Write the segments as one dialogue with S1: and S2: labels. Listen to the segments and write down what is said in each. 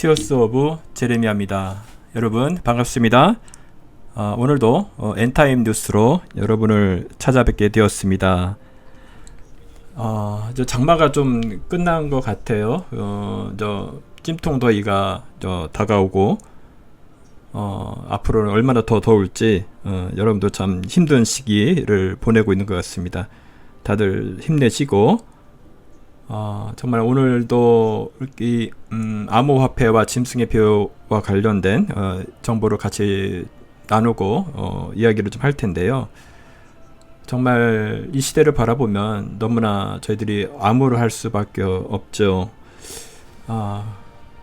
S1: 티어스 오브 제레미야입니다. 여러분 반갑습니다. 오늘도 엔타임 뉴스로 여러분을 찾아뵙게 되었습니다. 저 장마가 좀 끝난 것 같아요. 저 찜통 더위가 다가오고 앞으로는 얼마나 더 더울지 여러분도 참 힘든 시기를 보내고 있는 것 같습니다. 다들 힘내시고 정말 오늘도 이 암호화폐와 짐승의표와 관련된 정보를 같이 나누고 이야기를 좀 할 텐데요. 정말 이 시대를 바라보면 너무나 저희들이 암호를 할 수밖에 없죠.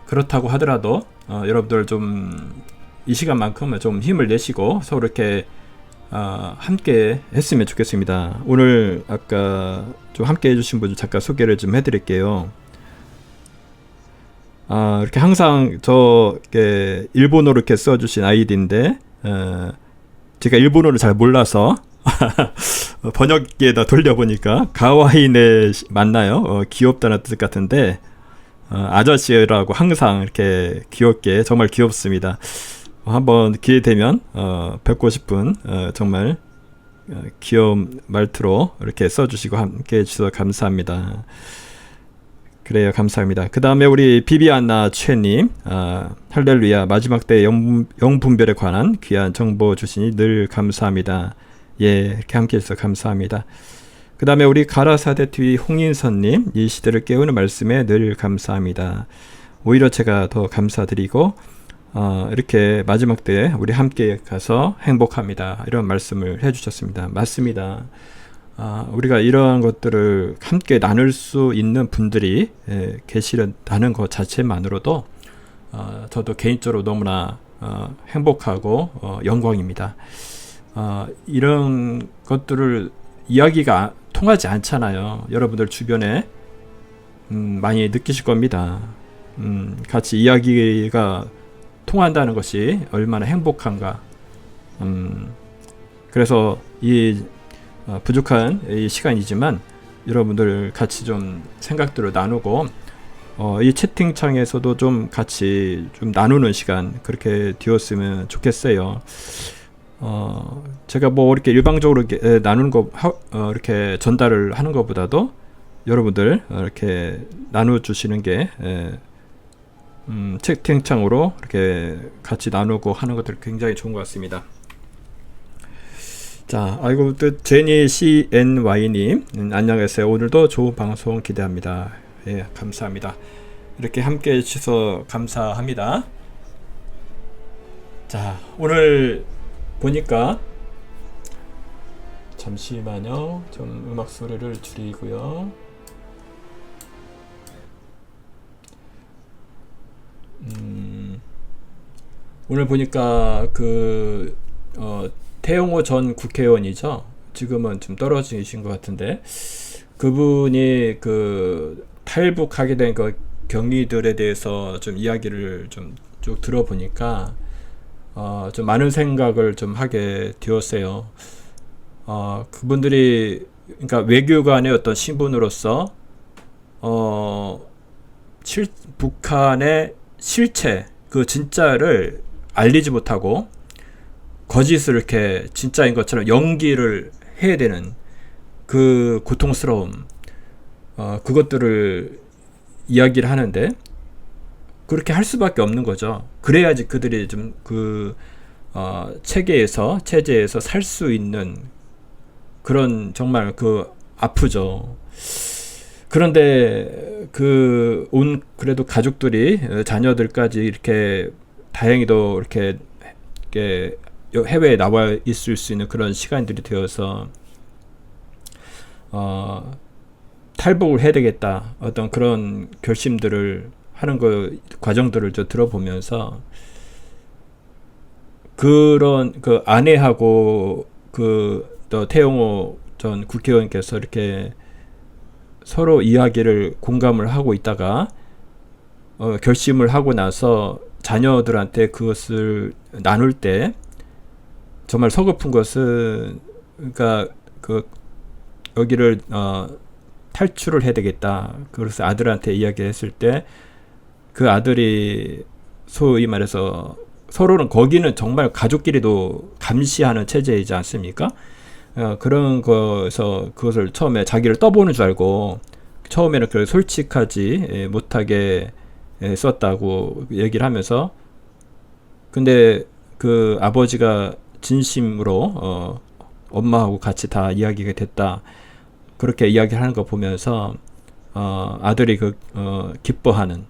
S1: 그렇다고 하더라도 여러분들 좀 이 시간만큼은 좀 힘을 내시고 서로 이렇게 함께 했으면 좋겠습니다. 오늘 아까 좀 함께 해주신 분 잠깐 소개를 좀 해드릴게요. 이렇게 항상 이렇게 일본어로 이렇게 써주신 아이디인데 제가 일본어를 잘 몰라서 번역기에다 돌려보니까 가와이네 맞나요? 귀엽다는 뜻 같은데 아저씨라고 항상 이렇게 귀엽게 정말 귀엽습니다. 한번 기회 되면 뵙고 싶은 정말 귀여운 말투로 이렇게 써주시고 함께 해주셔서 감사합니다. 그래요, 감사합니다. 그 다음에 우리 비비안나 최님, 할렐루야, 마지막 때 영분별에 관한 귀한 정보 주시니 늘 감사합니다. 예, 이렇게 함께 해주셔서 감사합니다. 그 다음에 우리 가라사대TV 홍인선님, 이 시대를 깨우는 말씀에 늘 감사합니다. 오히려 제가 더 감사드리고 이렇게 마지막 때 우리 함께 가서 행복합니다. 이런 말씀을 해주셨습니다. 맞습니다. 우리가 이러한 것들을 함께 나눌 수 있는 분들이 계시다는 것 자체만으로도 저도 개인적으로 너무나 행복하고 영광입니다. 이런 것들을 이야기가 통하지 않잖아요. 여러분들 주변에 많이 느끼실 겁니다. 같이 이야기가 통한다는 것이 얼마나 행복한가. 그래서 이 부족한 이 시간이지만 여러분들 같이 좀 생각들을 나누고 이 채팅창에서도 좀 같이 좀 나누는 시간 그렇게 되었으면 좋겠어요. 제가 뭐 이렇게 일방적으로 이렇게 나누는 거 이렇게 전달을 하는 것보다도 여러분들 이렇게 나눠 주시는 게 채팅창으로 이렇게 같이 나누고 하는 것들 굉장히 좋은 것 같습니다. 자, 아이고 또 제니 CNY님 안녕하세요. 오늘도 좋은 방송 기대합니다. 예, 감사합니다. 이렇게 함께 해주셔서 감사합니다. 자, 오늘 보니까 잠시만요. 좀 음악 소리를 줄이고요. 오늘 보니까 태용호 전 국회의원이죠. 지금은 좀 떨어지신 것 같은데 그분이 탈북하게 된 경위들에 대해서 좀 이야기를 좀 쭉 들어보니까 좀 많은 생각을 좀 하게 되었어요. 그분들이 그러니까 외교관의 어떤 신분으로서 북한의 실체 그 진짜를 알리지 못하고 거짓을 이렇게 진짜인 것처럼 연기를 해야 되는 그 고통스러움 그것들을 이야기를 하는데 그렇게 할 수밖에 없는 거죠. 그래야지 그들이 좀 체제에서 살 수 있는 그런 정말 아프죠. 그런데 그래도 가족들이 자녀들까지 이렇게 다행히도 이렇게 해외에 나와 있을 수 있는 그런 시간들이 되어서 탈북을 해야 되겠다 어떤 그런 결심들을 하는 과정들을 들어보면서 그런 아내하고 또 태용호 전 국회의원께서 이렇게 서로 이야기를 공감을 하고 있다가 결심을 하고 나서 자녀들한테 그것을 나눌 때 정말 서글픈 것은 그러니까 여기를 탈출을 해야 되겠다. 그래서 아들한테 이야기했을 때 그 아들이 소위 말해서 서로는 거기는 정말 가족끼리도 감시하는 체제이지 않습니까? 그런 거에서 그것을 처음에 자기를 떠보는 줄 알고 처음에는 그 솔직하지 못하게 썼다고 얘기를 하면서, 근데 그 아버지가 진심으로 엄마하고 같이 다 이야기가 됐다, 그렇게 이야기를 하는 거 보면서 아들이 기뻐하는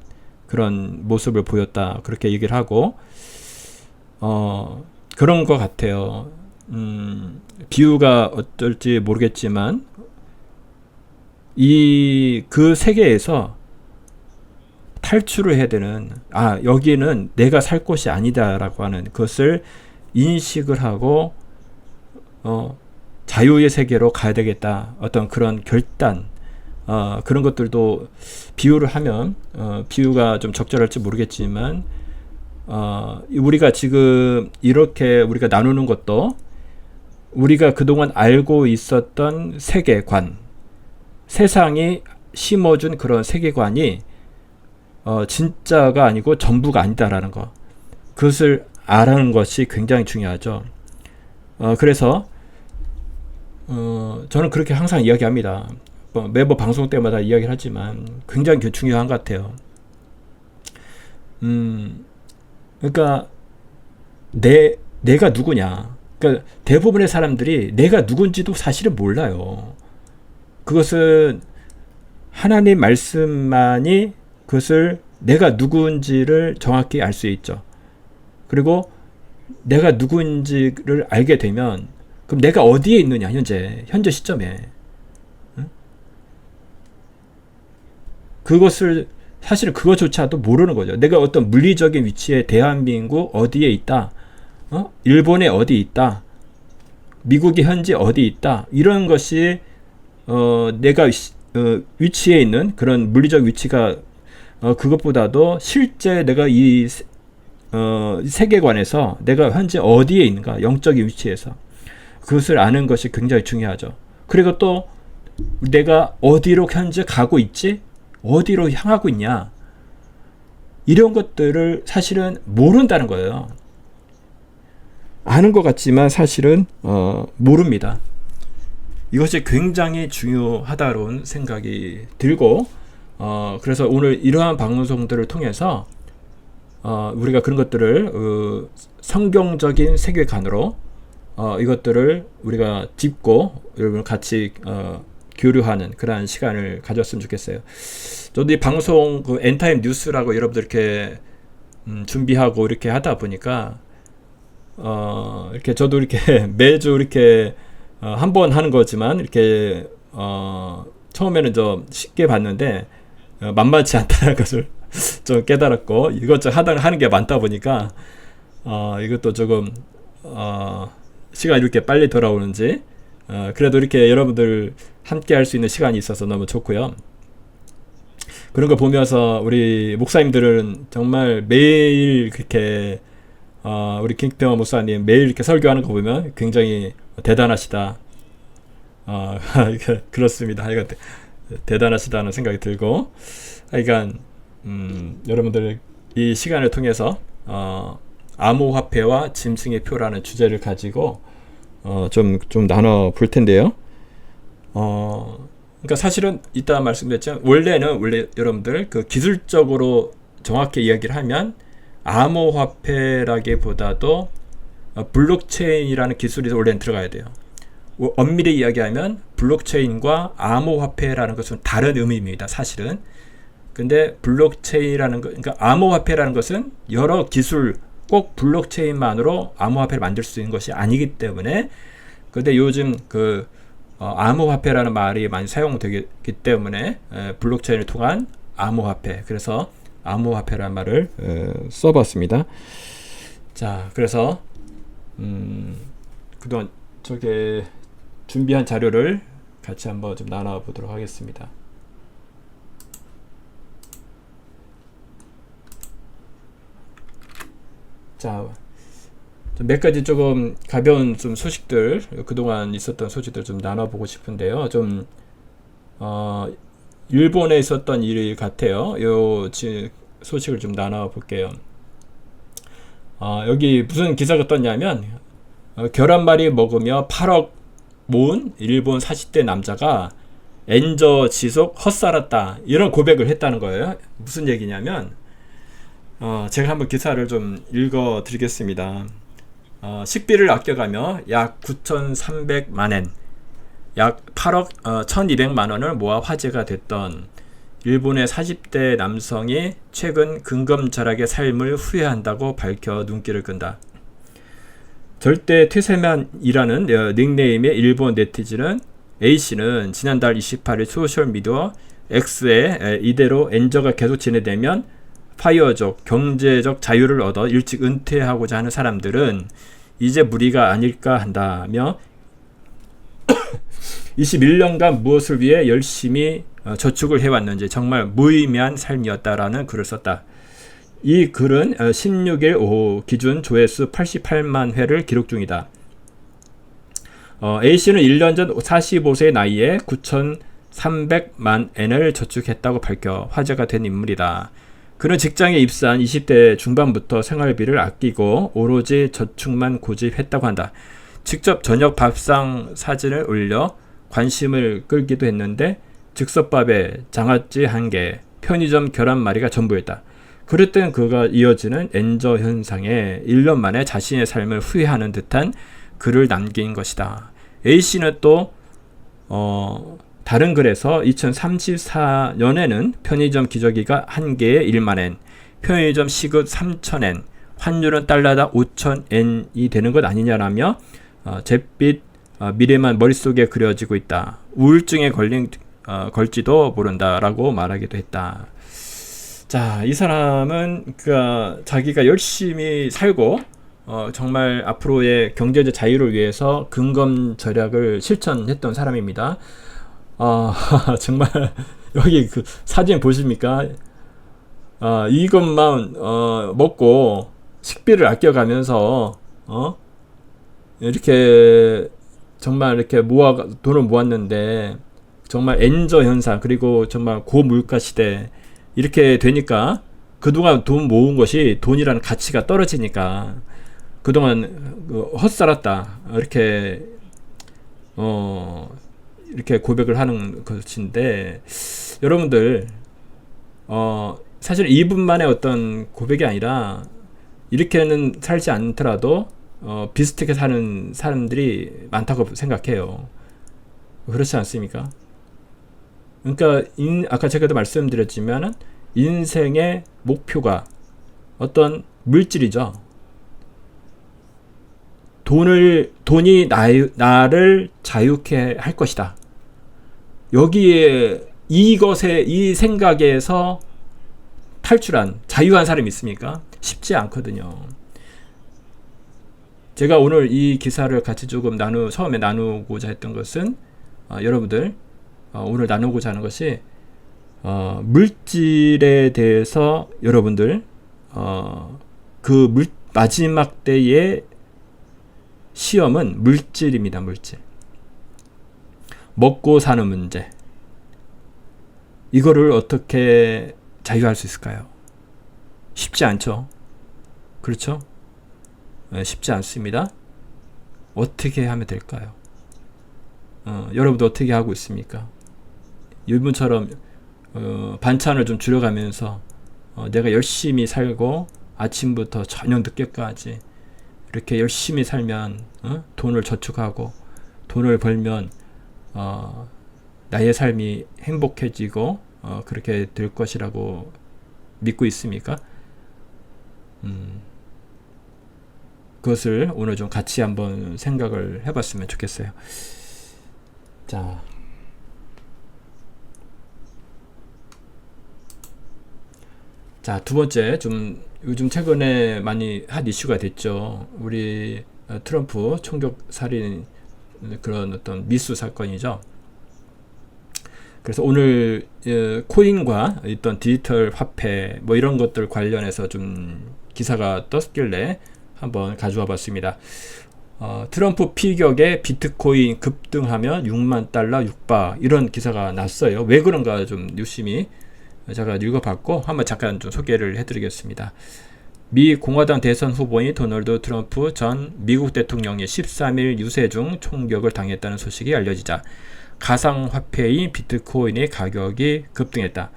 S1: 그런 모습을 보였다, 그렇게 얘기를 하고, 그런 것 같아요. 비유가 어떨지 모르겠지만 그 세계에서 탈출을 해야 되는, 여기는 내가 살 곳이 아니다라고 하는 것을 인식을 하고 자유의 세계로 가야 되겠다, 어떤 그런 결단, 그런 것들도 비유를 하면 비유가 좀 적절할지 모르겠지만 우리가 지금 이렇게 우리가 나누는 것도 우리가 그동안 알고 있었던 세계관, 세상이 심어준 그런 세계관이 진짜가 아니고 전부가 아니다라는 거, 그것을 알아는 것이 굉장히 중요하죠. 그래서 저는 그렇게 항상 이야기합니다. 매번 방송 때마다 이야기를 하지만 굉장히 중요한 것 같아요. 그러니까 내가 누구냐. 그러니까 대부분의 사람들이 내가 누군지도 사실은 몰라요. 그것은 하나님 말씀만이 그것을 내가 누구인지를 정확히 알 수 있죠. 그리고 내가 누구인지를 알게 되면 그럼 내가 어디에 있느냐, 현재 시점에. 그것을 사실은 그것조차도 모르는 거죠. 내가 어떤 물리적인 위치에 대한민국 어디에 있다, 일본에 어디 있다, 미국이 현재 어디 있다, 이런 것이 내가 위치에 있는 그런 물리적 위치가 그것보다도 실제 내가 이 세계관에서 내가 현재 어디에 있는가, 영적인 위치에서 그것을 아는 것이 굉장히 중요하죠. 그리고 또 내가 어디로 현재 가고 있지, 어디로 향하고 있냐, 이런 것들을 사실은 모른다는 거예요. 아는 것 같지만 사실은 모릅니다. 이것이 굉장히 중요하다는 생각이 들고, 그래서 오늘 이러한 방송들을 통해서 우리가 그런 것들을 성경적인 세계관으로 이것들을 우리가 짚고 여러분 같이 교류하는 그러한 시간을 가졌으면 좋겠어요. 저도 이 방송 엔타임 뉴스라고 여러분들 이렇게 준비하고 이렇게 하다 보니까 이렇게 저도 이렇게 매주 이렇게 한 번 하는 거지만 이렇게 처음에는 좀 쉽게 봤는데 만만치 않다는 것을 좀 깨달았고, 이것저것 하는 게 많다 보니까 이것도 조금 시간이 이렇게 빨리 돌아오는지 그래도 이렇게 여러분들 함께 할 수 있는 시간이 있어서 너무 좋고요. 그런 걸 보면서 우리 목사님들은 정말 매일 그렇게 우리 김평화 목사님 매일 이렇게 설교하는 거 보면 굉장히 대단하시다. 그렇습니다. 하여간 대단하시다는 생각이 들고, 하여간 여러분들 이 시간을 통해서 암호화폐와 짐승의 표라는 주제를 가지고 좀 나눠 볼 텐데요. 그러니까 사실은 이따 말씀드렸지만 원래 여러분들 그 기술적으로 정확히 이야기를 하면 암호화폐라기보다도 블록체인이라는 기술이 원래는 들어가야 돼요. 엄밀히 이야기하면 블록체인과 암호화폐라는 것은 다른 의미입니다, 사실은. 근데 블록체인이라는 것, 그러니까 암호화폐라는 것은 여러 기술, 꼭 블록체인만으로 암호화폐를 만들 수 있는 것이 아니기 때문에, 근데 요즘 암호화폐라는 말이 많이 사용되기 때문에 블록체인을 통한 암호화폐, 그래서 암호화폐라는 말을 써봤습니다. 자, 그래서 그동안 저게 준비한 자료를 같이 한번 좀 나눠보도록 하겠습니다. 자, 몇 가지 조금 가벼운 좀 소식들, 그동안 있었던 소식들 좀 나눠보고 싶은데요. 일본에 있었던 일 같아요. 소식을 좀 나눠볼게요. 여기 무슨 기사가 떴냐면 계란말이 먹으며 8억 모은 일본 40대 남자가 엔저 지속 헛살았다, 이런 고백을 했다는 거예요. 무슨 얘기냐면 제가 한번 기사를 좀 읽어 드리겠습니다. 식비를 아껴가며 약 9,300만엔, 약 8억 1,200만 원을 모아 화제가 됐던 일본의 40대 남성이 최근 근검절약의 삶을 후회한다고 밝혀 눈길을 끈다. 절대 퇴세만이라는 닉네임의 일본 네티즌은 A씨는 지난달 28일 소셜미디어 X에 이대로 엔저가 계속 진행되면 파이어족 경제적 자유를 얻어 일찍 은퇴하고자 하는 사람들은 이제 무리가 아닐까 한다며 21년간 무엇을 위해 열심히 저축을 해왔는지 정말 무의미한 삶이었다라는 글을 썼다. 이 글은 16일 오후 기준 조회수 88만 회를 기록 중이다. A씨는 1년 전 45세 나이에 9,300만 엔을 저축했다고 밝혀 화제가 된 인물이다. 그는 직장에 입사한 20대 중반부터 생활비를 아끼고 오로지 저축만 고집했다고 한다. 직접 저녁 밥상 사진을 올려 관심을 끌기도 했는데 즉석밥에 장아찌 1개, 편의점 계란말이가 전부였다. 그랬던 그가 이어지는 엔저 현상에 1년 만에 자신의 삶을 후회하는 듯한 글을 남긴 것이다. A씨는 또 다른 글에서 2034년에는 편의점 기저귀가 1개에 1만엔, 편의점 시급 3,000엔, 환율은 달러당 5,000엔이 되는 것 아니냐라며 잿빛 미래만 머릿속에 그려지고 있다. 우울증에 걸지도 모른다라고 말하기도 했다. 자, 이 사람은 자기가 열심히 살고 정말 앞으로의 경제적 자유를 위해서 근검절약을 실천했던 사람입니다. 정말 여기 그 사진 보십니까? 이것만 먹고 식비를 아껴가면서 이렇게 정말 이렇게 돈을 모았는데 정말 엔저 현상, 그리고 정말 고물가 시대 이렇게 되니까 그동안 돈 모은 것이 돈이라는 가치가 떨어지니까 그동안 헛살았다, 이렇게 이렇게 고백을 하는 것인데, 여러분들 사실 이분만의 어떤 고백이 아니라 이렇게는 살지 않더라도 비슷하게 사는 사람들이 많다고 생각해요. 그렇지 않습니까? 그러니까 아까 제가도 말씀드렸지만 인생의 목표가 어떤 물질이죠. 돈이 나를 자유케 할 것이다. 여기에 이 생각에서 탈출한 자유한 사람이 있습니까? 쉽지 않거든요. 제가 오늘 이 기사를 같이 조금 처음에 나누고자 했던 것은 여러분들 오늘 나누고자 하는 것이 물질에 대해서 여러분들 마지막 때의 시험은 물질입니다. 물질. 먹고 사는 문제. 이거를 어떻게 자유할 수 있을까요? 쉽지 않죠. 그렇죠? 쉽지 않습니다. 어떻게 하면 될까요? 여러분도 어떻게 하고 있습니까? 이분처럼 반찬을 좀 줄여가면서 내가 열심히 살고 아침부터 저녁 늦게까지 이렇게 열심히 살면 돈을 저축하고 돈을 벌면 나의 삶이 행복해지고 그렇게 될 것이라고 믿고 있습니까? 그것을 오늘 좀 같이 한번 생각을 해봤으면 좋겠어요. 자, 두 번째, 좀 요즘 최근에 많이 핫 이슈가 됐죠. 우리 트럼프 총격 살인, 그런 어떤 미수 사건이죠. 그래서 오늘 코인과 어떤 디지털 화폐 뭐 이런 것들 관련해서 좀 기사가 떴길래 한번 가져와 봤습니다. 트럼프 피격에 비트코인 급등하면 $60,000,000 육박, 이런 기사가 났어요. 왜 그런가 좀 유심히 제가 읽어봤고 한번 잠깐 좀 소개를 해드리겠습니다. 미 공화당 대선 후보인 도널드 트럼프 전 미국 대통령이 13일 유세 중 총격을 당했다는 소식이 알려지자 가상화폐인 비트코인의 가격이 급등했다.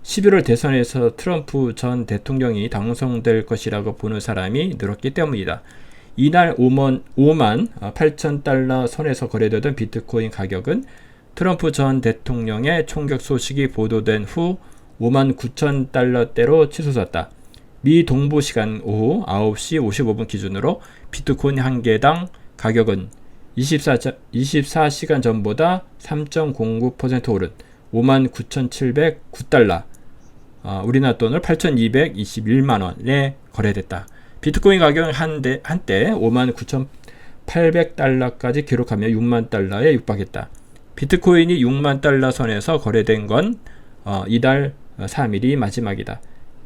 S1: 11월 대선에서 트럼프 전 대통령이 당선될 것이라고 보는 사람이 늘었기 때문이다. 이날 5만 8천 달러 선에서 거래되던 비트코인 가격은 트럼프 전 대통령의 총격 소식이 보도된 후 5만 9천 달러대로 치솟았다. 미 동부 시간 오후 9시 55분 기준으로 비트코인 한 개당 가격은 24시간 전보다 3.09% 오른 59,709달러, 우리나라 돈으로 8,221만원에 거래됐다. 비트코인 가격은 한때 59,800달러까지 기록하며 6만 달러에 육박했다. 비트코인이 6만 달러 선에서 거래된 건 이달 3일이 마지막이다.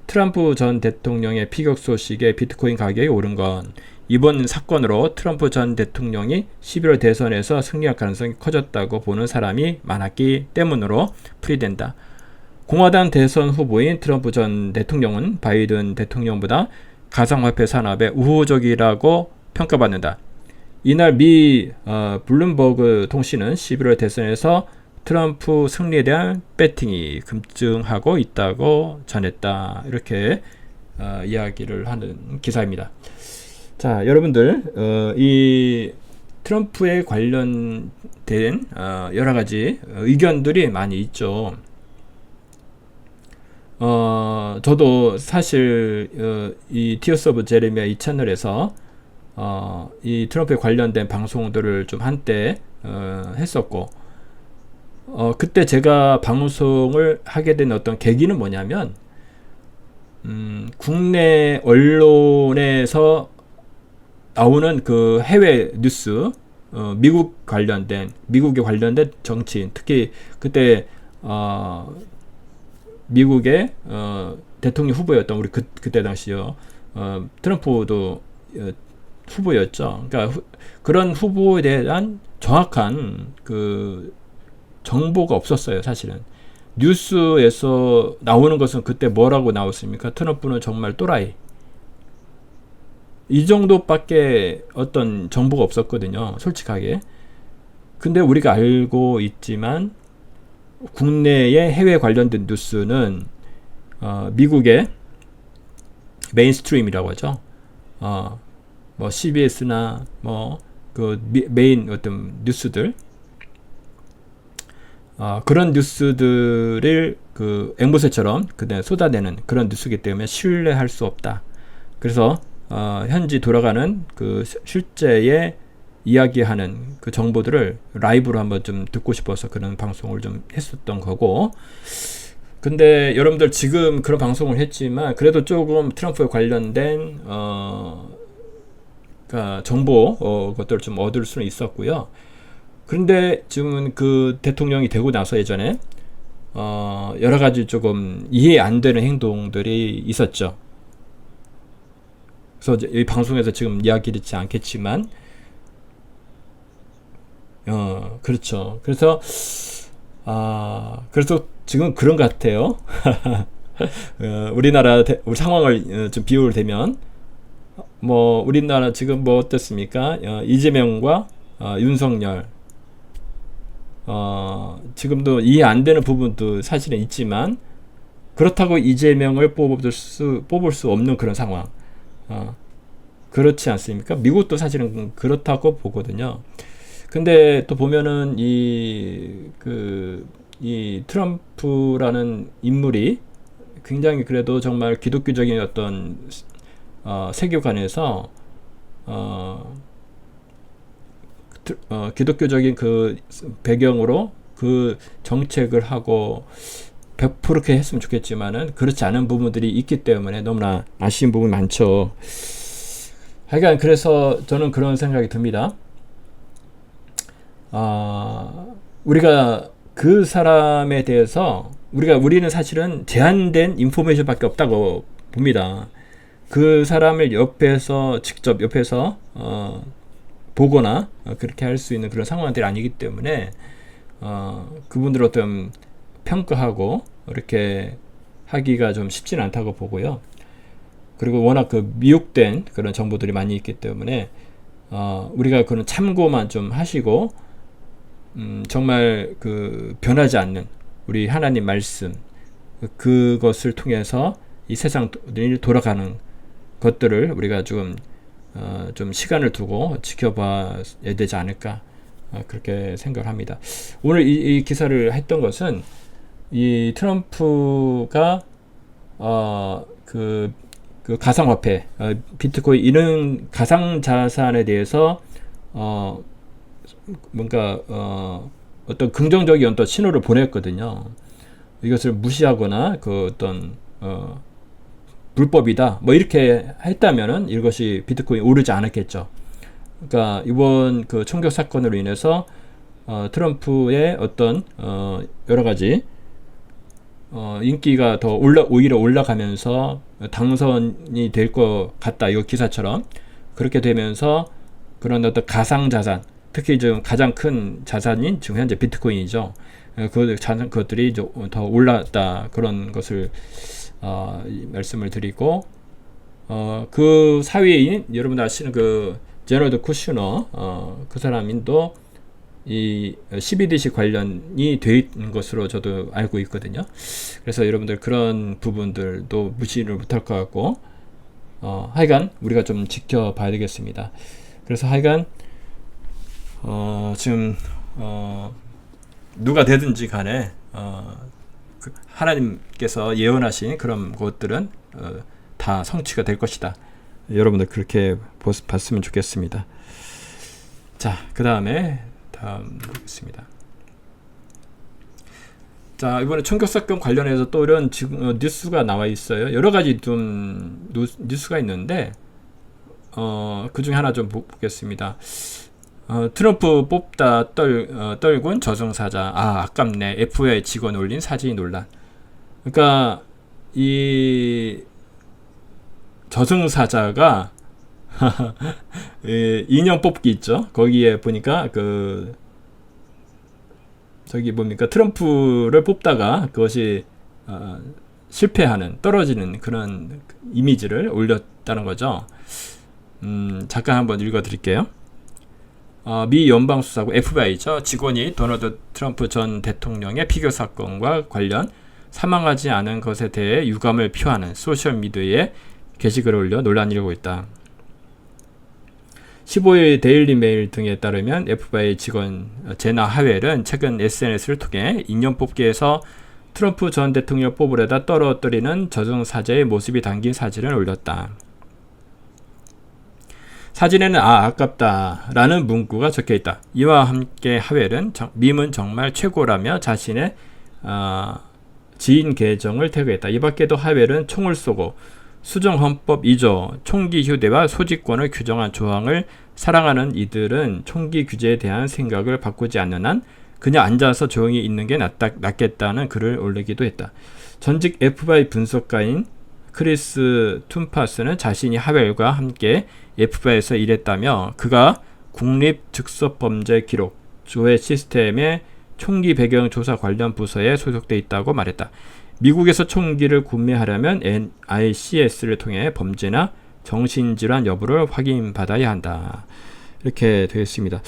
S1: 트럼프 전 대통령의 피격 소식에 비트코인 가격이 오른 건 이번 사건으로 트럼프 전 대통령이 11월 대선에서 승리할 가능성이 커졌다고 보는 사람이 많았기 때문으로 풀이된다. 공화당 대선 후보인 트럼프 전 대통령은 바이든 대통령보다 가상화폐 산업에 우호적이라고 평가받는다. 이날 미 블룸버그 통신은 11월 대선에서 트럼프 승리에 대한 배팅이 급증하고 있다고 전했다. 이렇게 이야기를 하는 기사입니다. 자, 여러분들 이 트럼프에 관련된 여러 가지 의견들이 많이 있죠. 저도 사실 이 티어스 오브 제레미야 이 채널에서 이 트럼프에 관련된 방송들을 좀 한때 했었고, 그때 제가 방송을 하게 된 어떤 계기는 뭐냐면, 국내 언론에서 나오는 그 해외 뉴스, 미국에 관련된 정치인, 특히 그때 미국의 대통령 후보였던 우리 그때 당시요 트럼프도 후보였죠. 그러니까 그런 후보에 대한 정확한 그 정보가 없었어요, 사실은. 뉴스에서 나오는 것은 그때 뭐라고 나왔습니까? 트럼프는 정말 또라이. 이 정도밖에 어떤 정보가 없었거든요, 솔직하게. 근데 우리가 알고 있지만 국내의 해외 관련된 뉴스는 미국의 메인스트림이라고 하죠. 뭐 CBS나 뭐 그 메인 어떤 뉴스들, 그런 뉴스들을 그 앵무새처럼 그냥 쏟아내는 그런 뉴스이기 때문에 신뢰할 수 없다. 그래서 현지 돌아가는 그 실제의 이야기하는 그 정보들을 라이브로 한번 좀 듣고 싶어서 그런 방송을 좀 했었던 거고, 근데 여러분들 지금 그런 방송을 했지만 그래도 조금 트럼프에 관련된 그러니까 정보 것들을 좀 얻을 수는 있었고요. 그런데 지금은 그 대통령이 되고 나서 예전에 여러 가지 조금 이해 안 되는 행동들이 있었죠. 그래서 이 방송에서 지금 이야기하지 않겠지만, 그렇죠. 그래서 지금 그런 것 같아요. 우리나라 우리 상황을 좀 비유를 대면, 뭐 우리나라 지금 뭐 어떻습니까? 이재명과 윤석열, 지금도 이해 안 되는 부분도 사실은 있지만 그렇다고 이재명을 뽑을 수 없는 그런 상황. 그렇지 않습니까? 미국도 사실은 그렇다고 보거든요. 근데 또 보면은 이 트럼프라는 인물이 굉장히 그래도 정말 기독교적인 어떤 세계관에서 기독교적인 그 배경으로 그 정책을 하고 100% 그렇게 했으면 좋겠지만은 그렇지 않은 부분들이 있기 때문에 너무나 아쉬운 부분이 많죠. 하여간 그래서 저는 그런 생각이 듭니다. 우리가 그 사람에 대해서 우리는 사실은 제한된 인포메이션밖에 없다고 봅니다. 그 사람을 직접 옆에서 보거나 그렇게 할 수 있는 그런 상황들이 아니기 때문에 그분들 어떤 평가하고 이렇게 하기가 좀 쉽지는 않다고 보고요. 그리고 워낙 그 미혹된 그런 정보들이 많이 있기 때문에 우리가 그런 참고만 좀 하시고 정말 그 변하지 않는 우리 하나님 말씀 그것을 통해서 이 세상이 돌아가는 것들을 우리가 좀 시간을 두고 지켜봐야 되지 않을까 그렇게 생각합니다. 오늘 이 기사를 했던 것은 이 트럼프가 그 가상화폐 비트코인 이런 가상자산에 대해서 뭔가 어떤 긍정적인 어떤 신호를 보냈거든요. 이것을 무시하거나 그 어떤 불법이다 뭐 이렇게 했다면은 이것이 비트코인이 오르지 않았겠죠. 그러니까 이번 그 총격 사건으로 인해서 트럼프의 어떤 여러 가지 인기가 더 오히려 올라가면서 당선이 될 것 같다. 이 기사처럼 그렇게 되면서 그런 어떤 가상 자산, 특히 지금 가장 큰 자산인 지금 현재 비트코인이죠. 그것들이 더 올랐다 그런 것을 말씀을 드리고 그 사위인 여러분 아시는 그 제너드 쿠슈너 그 사람도 이 CBDC 관련이 돼 있는 것으로 저도 알고 있거든요. 그래서 여러분들 그런 부분들도 무시를 못할 것 같고 하여간 우리가 좀 지켜봐야 되겠습니다. 그래서 하여간 지금 누가 되든지 간에 하나님께서 예언하신 그런 것들은 다 성취가 될 것이다. 여러분들 그렇게 봤으면 좋겠습니다. 자, 그 다음에 다음 보겠습니다. 자, 이번에 총격 사건 관련해서 또 이런 지금 뉴스가 나와 있어요. 여러 가지 좀 뉴스가 있는데 그 중에 하나 좀 보겠습니다. 트럼프 뽑다 떨군 저승사자. 아깝네. FBI 직원 올린 사진 논란. 그러니까 이 저승사자가 인형 뽑기 있죠. 거기에 보니까 저기 뭡니까 트럼프를 뽑다가 그것이 실패하는 떨어지는 그런 이미지를 올렸다는 거죠. 잠깐 한번 읽어드릴게요. 미 연방수사국 FBI죠. 직원이 도널드 트럼프 전 대통령의 피겨 사건과 관련 사망하지 않은 것에 대해 유감을 표하는 소셜미디어에 게시글을 올려 논란이 일고 있다. 15일 데일리 메일 등에 따르면 FBI 직원 제나 하웰은 최근 SNS를 통해 인형 뽑기에서 트럼프 전 대통령 뽑으려다 떨어뜨리는 저승사자의 모습이 담긴 사진을 올렸다. 사진에는 아깝다 라는 문구가 적혀있다. 이와 함께 하웰은 밈은 정말 최고라며 자신의 지인 계정을 태그했다. 이 밖에도 하웰은 총을 쏘고 수정헌법 2조 총기 휴대와 소지권을 규정한 조항을 사랑하는 이들은 총기 규제에 대한 생각을 바꾸지 않는 한 그냥 앉아서 조용히 있는 게 낫겠다는 글을 올리기도 했다. 전직 FBI 분석가인 크리스 툰파스는 자신이 하웰과 함께 FBI에서 일했다며 그가 국립즉석범죄 기록 조회 시스템의 총기 배경 조사 관련 부서에 소속돼 있다고 말했다. 미국에서 총기를 구매하려면 NICS를 통해 범죄나 정신질환 여부를 확인받아야 한다. 이렇게 되어 있습니다.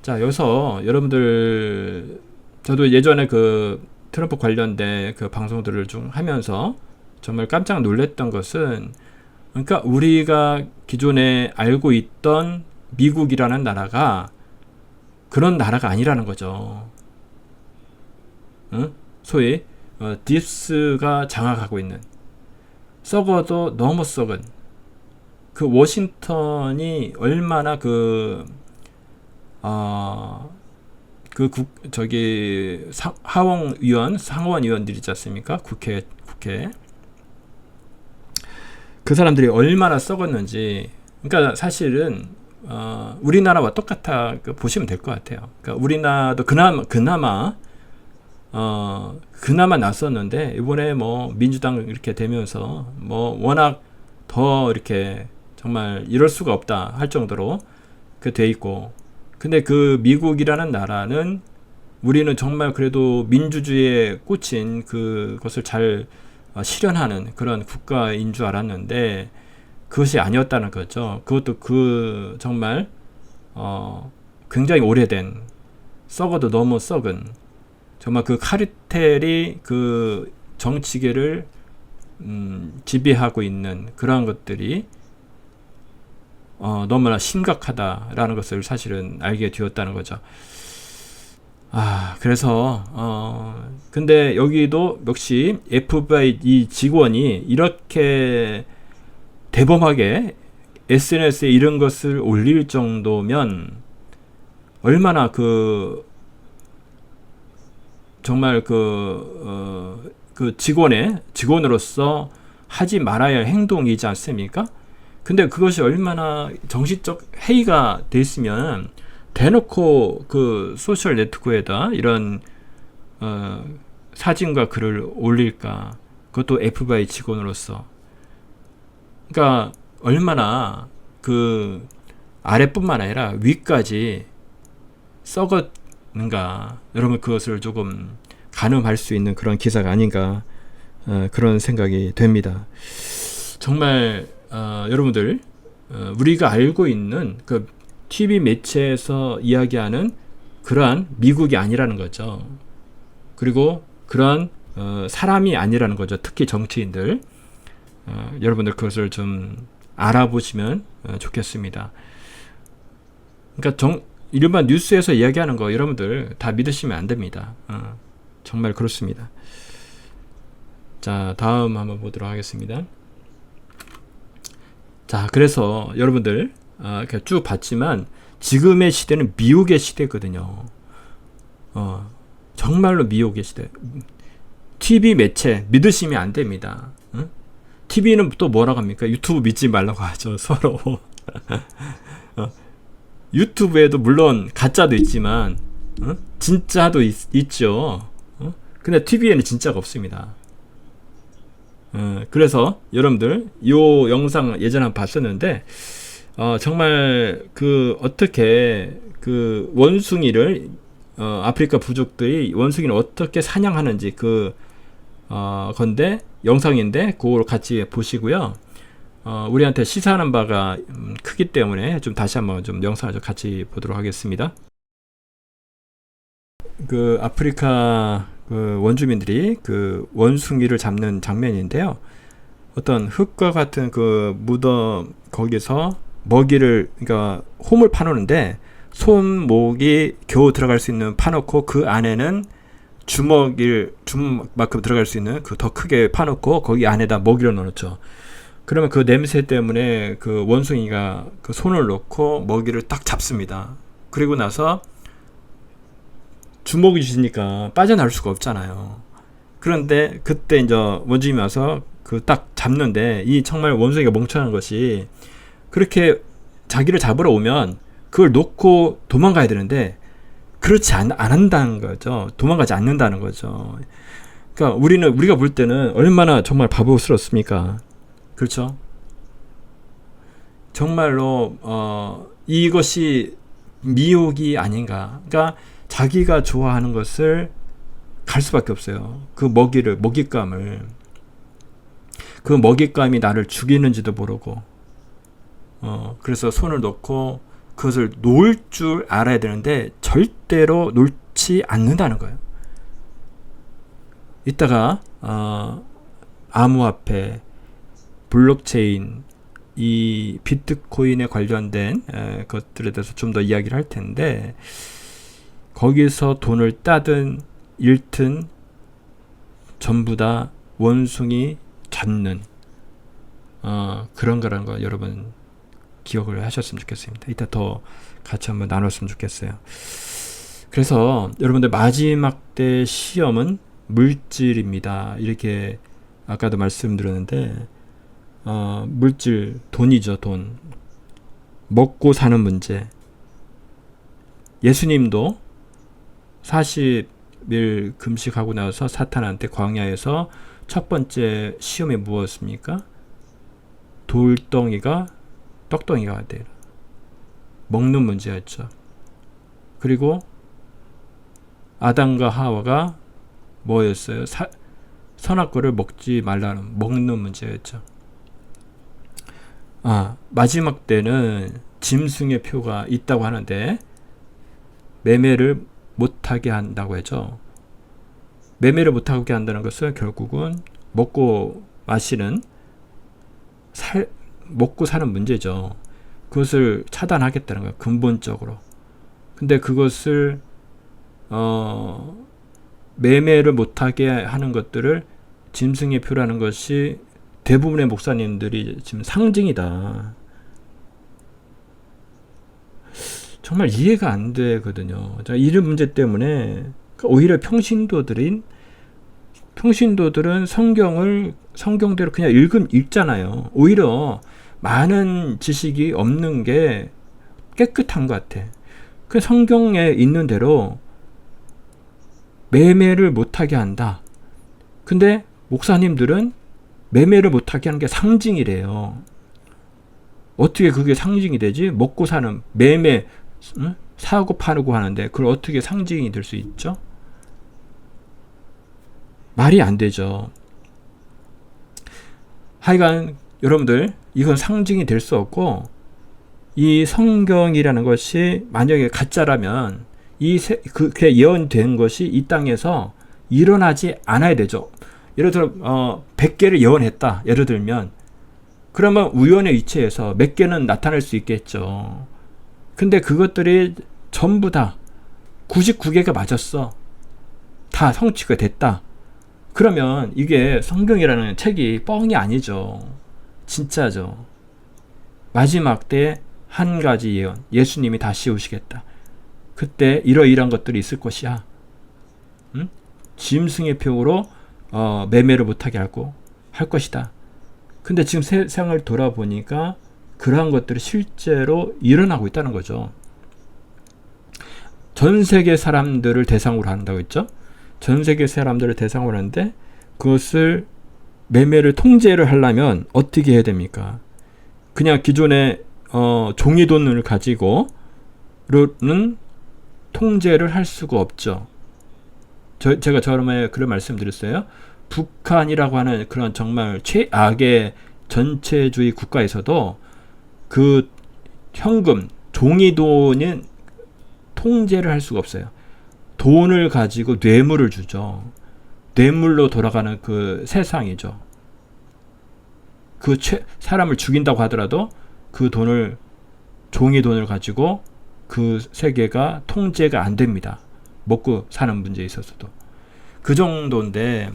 S1: 자, 여기서 여러분들 저도 예전에 그 트럼프 관련된 그 방송들을 좀 하면서 정말 깜짝 놀랐던 것은 그러니까 우리가 기존에 알고 있던 미국이라는 나라가 그런 나라가 아니라는 거죠. 응? 소위 딥스가 장악하고 있는 썩어도 너무 썩은 그 워싱턴이 얼마나 상원의원들 있지 않습니까? 국회 그 사람들이 얼마나 썩었는지. 그러니까 사실은 우리나라와 똑같아 보시면 될 것 같아요. 그러니까 우리나라도 그나마 났었는데 이번에 뭐 민주당 이렇게 되면서 뭐 워낙 더 이렇게 정말 이럴 수가 없다 할 정도로 그 돼 있고, 근데 그 미국이라는 나라는 우리는 정말 그래도 민주주의에 꽂힌 그것을 잘 실현하는 그런 국가인 줄 알았는데 그것이 아니었다는 거죠. 그것도 그 정말 굉장히 오래된, 썩어도 너무 썩은, 정말 그 카르텔이 그 정치계를 지배하고 있는 그러한 것들이 너무나 심각하다라는 것을 사실은 알게 되었다는 거죠. 그래서 근데 여기도 역시 FBI 이 직원이 이렇게 대범하게 SNS에 이런 것을 올릴 정도면 얼마나 정말 직원으로서 하지 말아야 할 행동이지 않습니까? 근데 그것이 얼마나 정신적 해이가 됐으면 대놓고 그 소셜 네트워크에다 이런 사진과 글을 올릴까? 그것도 FBI 직원으로서. 그러니까 얼마나 그 아래뿐만 아니라 위까지 썩었는가. 여러분 그것을 조금 가늠할 수 있는 그런 기사가 아닌가, 그런 생각이 됩니다. 정말 여러분들 우리가 알고 있는 그 TV 매체에서 이야기하는 그러한 미국이 아니라는 거죠. 그리고 그러한 사람이 아니라는 거죠. 특히 정치인들. 여러분들 그것을 좀 알아보시면 좋겠습니다. 그러니까 일반 뉴스에서 이야기하는 거 여러분들 다 믿으시면 안 됩니다. 정말 그렇습니다. 자, 다음 한번 보도록 하겠습니다. 자, 그래서 여러분들 이렇게 쭉 봤지만 지금의 시대는 미혹의 시대거든요. 정말로 미혹의 시대. TV 매체 믿으시면 안 됩니다. TV는 또 뭐라고 합니까? 유튜브 믿지 말라고 하죠, 서로. 유튜브에도 물론 가짜도 있지만 진짜도 있죠. 근데 TV에는 진짜가 없습니다. 그래서 여러분들 요 영상 예전에 한번 봤었는데 정말 어떻게 그 원숭이를 아프리카 부족들이 원숭이를 어떻게 사냥하는지 건데 영상인데 그걸 같이 보시고요. 우리한테 시사하는 바가 크기 때문에 좀 다시 한번 좀 영상을 좀 같이 보도록 하겠습니다. 그 아프리카 그 원주민들이 그 원숭이를 잡는 장면인데요. 어떤 흙과 같은 그 무덤 거기서 먹이를, 그러니까 홈을 파놓는데 손목이 겨우 들어갈 수 있는 파놓고 그 안에는 주먹만큼 들어갈 수 있는 그 더 크게 파놓고 거기 안에다 먹이를 넣어놓죠. 그러면 그 냄새 때문에 그 원숭이가 그 손을 놓고 먹이를 딱 잡습니다. 그리고 나서 주먹이 주시니까 빠져나올 수가 없잖아요. 그런데 그때 이제 원주민이 와서 그 딱 잡는데 이 정말 원숭이가 멍청한 것이 그렇게 자기를 잡으러 오면 그걸 놓고 도망가야 되는데 그렇지 안 한다는 거죠. 도망가지 않는다는 거죠. 그러니까 우리가 볼 때는 얼마나 정말 바보스럽습니까? 그렇죠? 정말로 이것이 미혹이 아닌가. 그러니까 자기가 좋아하는 것을 갈 수밖에 없어요. 그 먹잇감을. 그 먹잇감이 나를 죽이는지도 모르고, 그래서 손을 놓고 그것을 놓을 줄 알아야 되는데 절대로 놓지 않는다는 거예요. 이따가 암호화폐, 블록체인, 이 비트코인에 관련된 것들에 대해서 좀 더 이야기를 할 텐데, 거기서 돈을 따든 잃든 전부 다 원숭이 잡는 그런 거라는 거 여러분 기억을 하셨으면 좋겠습니다. 이따 더 같이 한번 나눴으면 좋겠어요. 그래서 여러분들 마지막 때 시험은 물질입니다. 이렇게 아까도 말씀드렸는데 물질, 돈이죠. 돈. 먹고 사는 문제. 예수님도 40일 금식하고 나서 사탄한테 광야에서 첫 번째 시험이 무엇입니까? 돌덩이가 떡덩이가 되라. 먹는 문제였죠. 그리고 아담과 하와가 뭐였어요? 선악과를 먹지 말라는 먹는 문제였죠. 마지막 때는 짐승의 표가 있다고 하는데 매매를 못하게 한다고 했죠. 매매를 못하게 한다는 것은 결국은 먹고 마시는 먹고 사는 문제죠. 그것을 차단하겠다는 거예요. 근본적으로. 근데 그것을 매매를 못하게 하는 것들을 짐승의 표라는 것이 대부분의 목사님들이 지금 상징이다. 정말 이해가 안 되거든요. 이런 문제 때문에 오히려 평신도들은 성경대로 그냥 읽잖아요. 오히려 많은 지식이 없는 게 깨끗한 것 같아. 그 성경에 있는 대로 매매를 못하게 한다. 근데 목사님들은 매매를 못하게 하는 게 상징이래요. 어떻게 그게 상징이 되지? 먹고 사는 매매, 사고 파고 하는데 그걸 어떻게 상징이 될 수 있죠? 말이 안 되죠. 하여간 여러분들 이건 상징이 될 수 없고 이 성경이라는 것이 만약에 가짜라면 그게 예언된 것이 이 땅에서 일어나지 않아야 되죠. 예를 들어 100개를 예언했다. 예를 들면 그러면 우연의 위치에서 몇 개는 나타날 수 있겠죠. 근데 그것들이 전부 다 99개가 맞았어. 다 성취가 됐다. 그러면 이게 성경이라는 책이 뻥이 아니죠. 진짜죠. 마지막 때 한 가지 예언. 예수님이 다시 오시겠다. 그때 이러이러한 것들이 있을 것이야. 짐승의 표로 매매를 못하게 할 것이다. 근데 지금 세상을 돌아보니까 그러한 것들이 실제로 일어나고 있다는 거죠. 전 세계 사람들을 대상으로 한다고 했죠. 전 세계 사람들을 대상으로 하는데 그것을 매매를 통제를 하려면 어떻게 해야 됩니까? 그냥 기존의 종이돈을 가지고는 통제를 할 수가 없죠. 제가 저번에 그런 말씀드렸어요. 북한이라고 하는 그런 정말 최악의 전체주의 국가에서도 그 현금, 종이돈은 통제를 할 수가 없어요. 돈을 가지고 뇌물을 주죠. 뇌물로 돌아가는 그 세상이죠. 사람을 죽인다고 하더라도 그 돈을, 종이돈을 가지고 그 세계가 통제가 안 됩니다. 먹고 사는 문제에 있어서도. 그 정도인데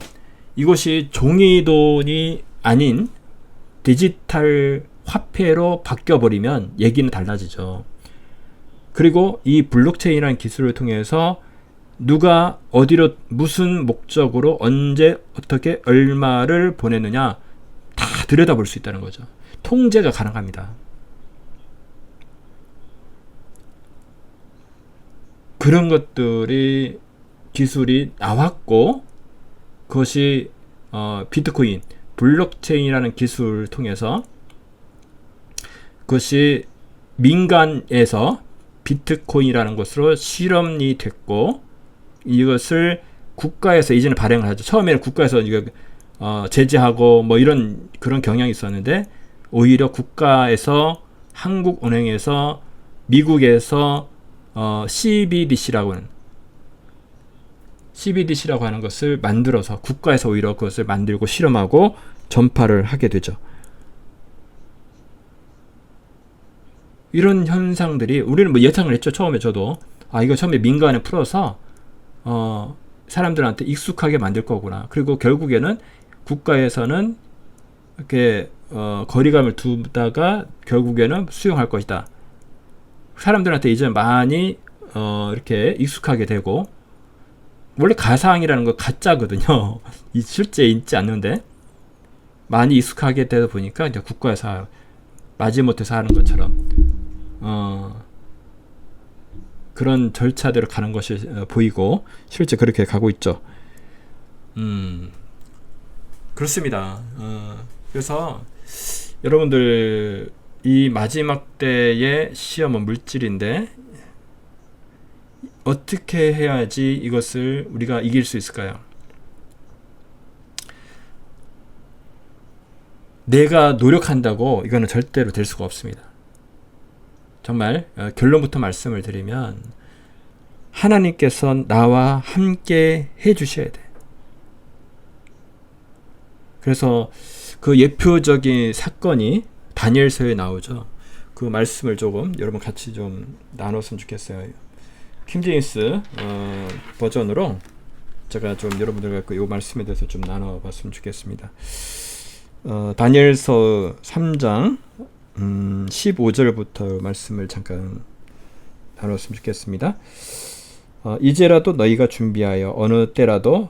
S1: 이것이 종이돈이 아닌 디지털 화폐로 바뀌어버리면 얘기는 달라지죠. 그리고 이 블록체인이라는 기술을 통해서 누가 어디로 무슨 목적으로 언제 어떻게 얼마를 보내느냐 다 들여다볼 수 있다는 거죠. 통제가 가능합니다. 그런 것들이 기술이 나왔고 그것이 비트코인, 블록체인이라는 기술을 통해서 그것이 민간에서 비트코인이라는 것으로 실험이 됐고 이것을 국가에서 이제는 발행을 하죠. 처음에는 국가에서 이거 제재하고 뭐 이런 그런 경향이 있었는데 오히려 국가에서 한국은행에서 미국에서 CBDC라고 하는 것을 만들어서 국가에서 오히려 그것을 만들고 실험하고 전파를 하게 되죠. 이런 현상들이 우리는 뭐 예상을 했죠. 처음에 저도 이거 처음에 민간에 풀어서 사람들한테 익숙하게 만들 거구나. 그리고 결국에는 국가에서는 이렇게 거리감을 두다가 결국에는 수용할 것이다. 사람들한테 이제 많이 이렇게 익숙하게 되고 원래 가상이라는 거 가짜거든요. 실제 있지 않는데 많이 익숙하게 되다 보니까 이제 국가에서 마지못해서 하는 것처럼 그런 절차대로 가는 것이 보이고 실제 그렇게 가고 있죠. 그렇습니다. 그래서 여러분들 이 마지막 때의 시험은 물질인데 어떻게 해야지 이것을 우리가 이길 수 있을까요? 내가 노력한다고 이거는 절대로 될 수가 없습니다. 정말 결론부터 말씀을 드리면 하나님께서 나와 함께 해주셔야 돼. 그래서 그 예표적인 사건이 다니엘서에 나오죠. 그 말씀을 조금 여러분 같이 좀 나눴으면 좋겠어요. 킹제임스 버전으로 제가 좀 여러분들과 이 말씀에 대해서 좀 나눠봤으면 좋겠습니다. 다니엘서 3장 15절부터 말씀을 잠깐 나눴으면 좋겠습니다. 이제라도 너희가 준비하여 어느 때라도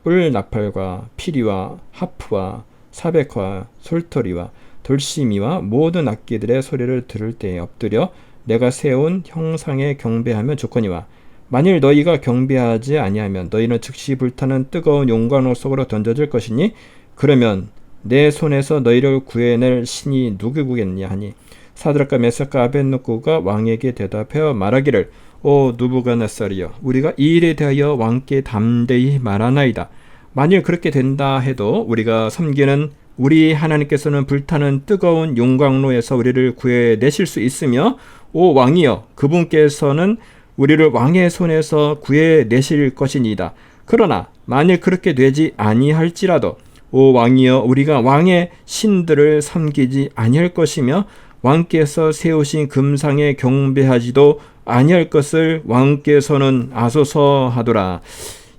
S1: 뿔 나팔과 피리와 하프와 사백과 솔토리와 돌심이와 모든 악기들의 소리를 들을 때에 엎드려 내가 세운 형상에 경배하면 좋거니와 만일 너희가 경배하지 아니하면 너희는 즉시 불타는 뜨거운 용광로 속으로 던져질 것이니 그러면 내 손에서 너희를 구해낼 신이 누구겠냐 하니 사드락과 메삭과 아벳느고가 왕에게 대답하여 말하기를 오 느부갓네살이여 우리가 이 일에 대하여 왕께 담대히 말하나이다. 만일 그렇게 된다 해도 우리가 섬기는 우리 하나님께서는 불타는 뜨거운 용광로에서 우리를 구해내실 수 있으며 오 왕이여 그분께서는 우리를 왕의 손에서 구해내실 것이니이다. 그러나 만일 그렇게 되지 아니할지라도 오 왕이여 우리가 왕의 신들을 섬기지 아니할 것이며 왕께서 세우신 금상에 경배하지도 아니할 것을 왕께서는 아소서 하더라.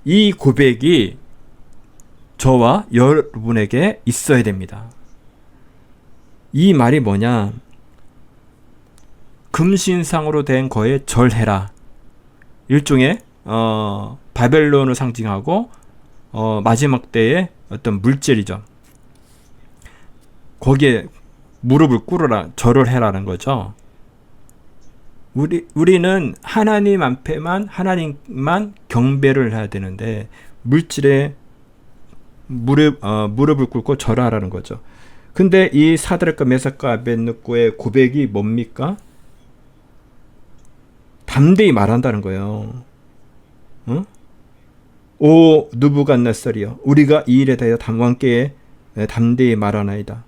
S1: 이 고백이 저와 여러분에게 있어야 됩니다. 이 말이 뭐냐? 금신상으로 된 거에 절해라. 일종의 바벨론을 상징하고 마지막 때의 어떤 물질이죠. 거기에 무릎을 꿇으라, 절을 해라는 거죠. 우리는 하나님 앞에만 하나님만 경배를 해야 되는데 물질에 무릎을 꿇고 절하라는 거죠. 근데 이 사드락과 메삭과 아벳느고의 고백이 뭡니까? 담대히 말한다는 거예요. 응? 오 느부갓네살이여 우리가 이 일에 대하여 왕께 담대히 말하나이다.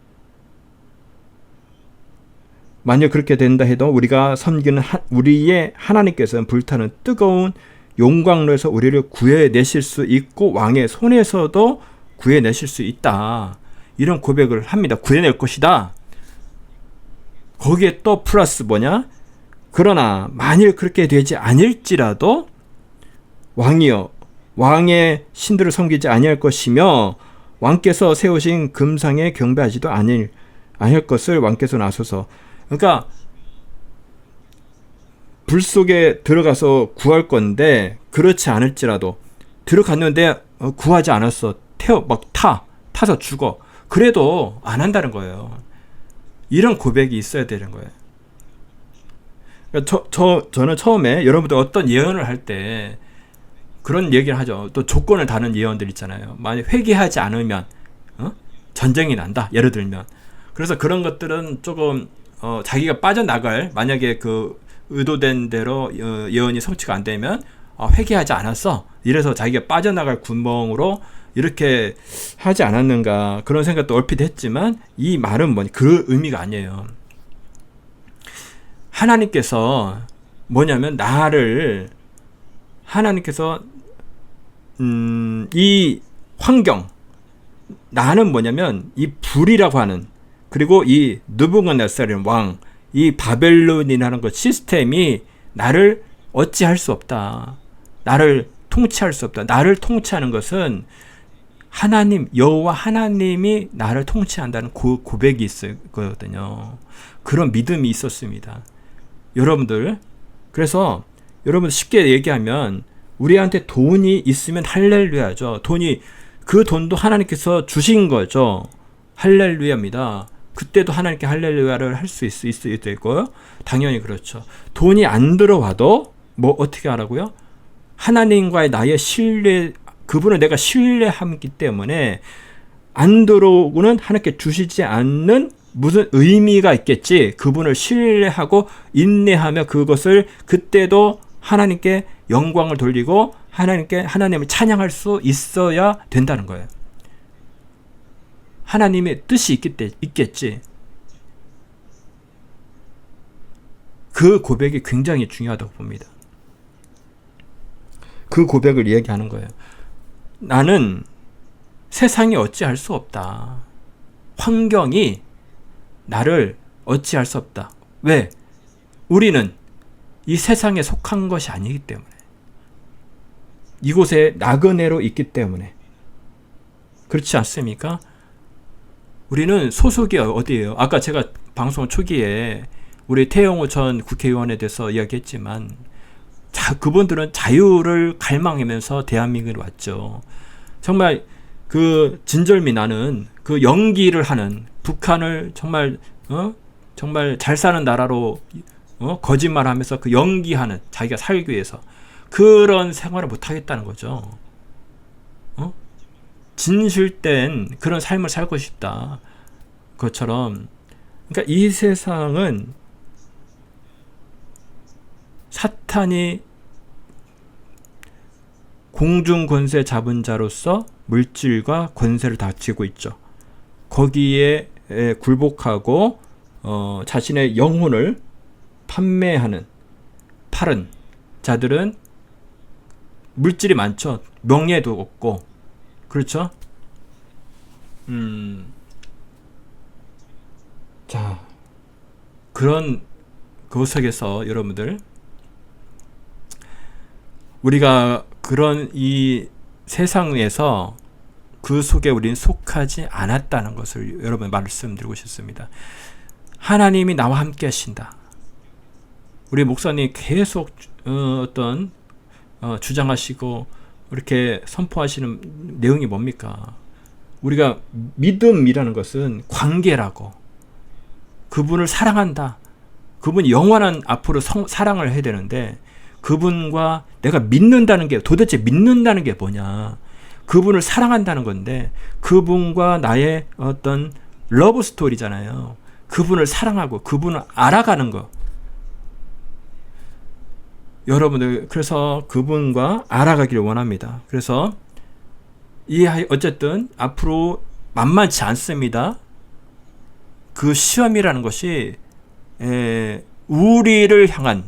S1: 만약 그렇게 된다 해도 우리가 섬기는 우리의 하나님께서는 불타는 뜨거운 용광로에서 우리를 구해내실 수 있고 왕의 손에서도 구해내실 수 있다. 이런 고백을 합니다. 구해낼 것이다. 거기에 또 플러스 뭐냐? 그러나 만일 그렇게 되지 아닐지라도 왕이여 왕의 신들을 섬기지 아니할 것이며 왕께서 세우신 금상에 경배하지도 아니할 것을 왕께서 나서서 그러니까 불 속에 들어가서 구할 건데 그렇지 않을지라도 들어갔는데 구하지 않았어. 타서 죽어. 그래도 안 한다는 거예요. 이런 고백이 있어야 되는 거예요. 그러니까 저는 처음에 여러분들 어떤 예언을 할 때 그런 얘기를 하죠. 또 조건을 다는 예언들 있잖아요. 만약 회개하지 않으면 전쟁이 난다. 예를 들면. 그래서 그런 것들은 조금 자기가 빠져나갈 만약에 그 의도된 대로 예언이 성취가 안 되면 회개하지 않았어. 이래서 자기가 빠져나갈 구멍으로 이렇게 하지 않았는가 그런 생각도 얼핏 했지만 이 말은 그 의미가 아니에요. 하나님께서 뭐냐면 하나님께서 이 환경 나는 뭐냐면 이 불이라고 하는 그리고 이 느부갓네살이라는 왕 이 바벨론이라는 것 시스템이 나를 어찌할 수 없다. 나를 통치할 수 없다. 나를 통치하는 것은 하나님 여호와 하나님이 나를 통치한다는 고백이 있었거든요. 그런 믿음이 있었습니다. 여러분들 그래서 여러분 쉽게 얘기하면 우리한테 돈이 있으면 할렐루야죠. 그 돈도 하나님께서 주신 거죠. 할렐루야입니다. 그때도 하나님께 할렐루야를 할 수 있고요. 당연히 그렇죠. 돈이 안 들어와도 어떻게 하라고요? 하나님과의 나의 신뢰 그분을 내가 신뢰하기 때문에 안 들어오고는 하나님께 주시지 않는 무슨 의미가 있겠지. 그분을 신뢰하고 인내하며 그것을 그때도 하나님께 영광을 돌리고 하나님을 찬양할 수 있어야 된다는 거예요. 하나님의 뜻이 있겠지. 그 고백이 굉장히 중요하다고 봅니다. 그 고백을 이야기하는 거예요. 나는 세상이 어찌할 수 없다. 환경이 나를 어찌할 수 없다. 왜? 우리는 이 세상에 속한 것이 아니기 때문에. 이곳에 나그네로 있기 때문에. 그렇지 않습니까? 우리는 소속이 어디예요? 아까 제가 방송 초기에 우리 태영호 전 국회의원에 대해서 이야기했지만 그분들은 자유를 갈망하면서 대한민국에 왔죠. 정말 그 진절미 나는 그 연기를 하는 북한을 정말 정말 잘 사는 나라로 거짓말하면서 그 연기하는 자기가 살기 위해서 그런 생활을 못 하겠다는 거죠. 진실된 그런 삶을 살고 싶다. 그것처럼 그러니까 이 세상은 사탄이 공중 권세 잡은 자로서 물질과 권세를 다지고 있죠. 거기에 굴복하고 자신의 영혼을 판매하는 팔은 자들은 물질이 많죠. 명예도 없고 그렇죠. 자, 그런 그 속에서 여러분들 우리가 그런 이 세상에서 그 속에 우리는 속하지 않았다는 것을 여러분 말씀드리고 싶습니다. 하나님이 나와 함께 하신다. 우리 목사님 계속 주장하시고 이렇게 선포하시는 내용이 뭡니까? 우리가 믿음이라는 것은 관계라고. 그분을 사랑한다. 그분이 영원한 앞으로 사랑을 해야 되는데 그분과 내가 믿는다는 게 도대체 믿는다는 게 뭐냐? 그분을 사랑한다는 건데 그분과 나의 어떤 러브 스토리잖아요. 그분을 사랑하고 그분을 알아가는 거. 여러분들 그래서 그분과 알아가기를 원합니다. 그래서 어쨌든 앞으로 만만치 않습니다. 그 시험이라는 것이 우리를 향한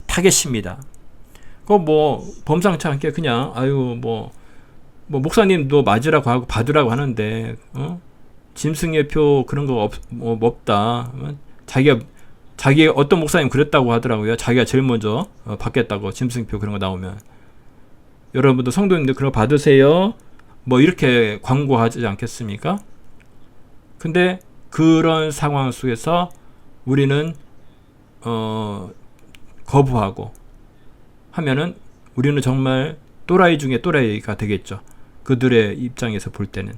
S1: 타겟입니다. 뭐 범상치 않게 그냥 뭐 목사님도 맞으라고 하고 받으라고 하는데 짐승의 표 그런 거 없다. 자기 어떤 목사님 그랬다고 하더라고요. 자기가 제일 먼저 받겠다고 짐승표 그런 거 나오면. 여러분도 성도님들 그런 거 받으세요. 뭐 이렇게 광고하지 않겠습니까? 근데 그런 상황 속에서 우리는 거부하고 하면은 우리는 정말 또라이 중에 또라이가 되겠죠. 그들의 입장에서 볼 때는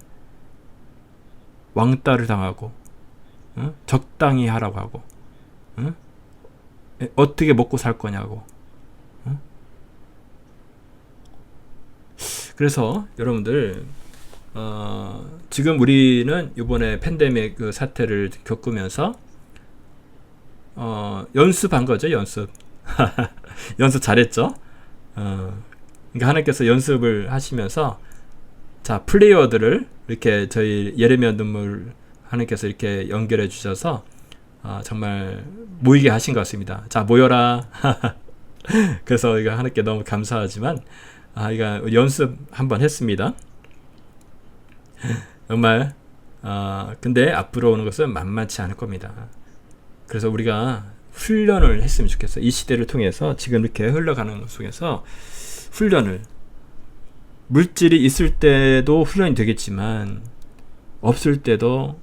S1: 왕따를 당하고 적당히 하라고 하고 어떻게 먹고 살 거냐고. 그래서 여러분들 지금 우리는 이번에 팬데믹 그 사태를 겪으면서 연습한 거죠. 연습 잘했죠. 그러니까 하나님께서 연습을 하시면서 자 플레이어들을 이렇게 저희 예레미야 눈물 하나님께서 이렇게 연결해 주셔서 정말 모이게 하신 것 같습니다. 자 모여라. 그래서 이거 하나님께 너무 감사하지만 이거 연습 한번 했습니다. 정말 근데 앞으로 오는 것은 만만치 않을 겁니다. 그래서 우리가 훈련을 했으면 좋겠어요. 이 시대를 통해서 지금 이렇게 흘러가는 속에서 훈련을 물질이 있을 때도 훈련이 되겠지만 없을 때도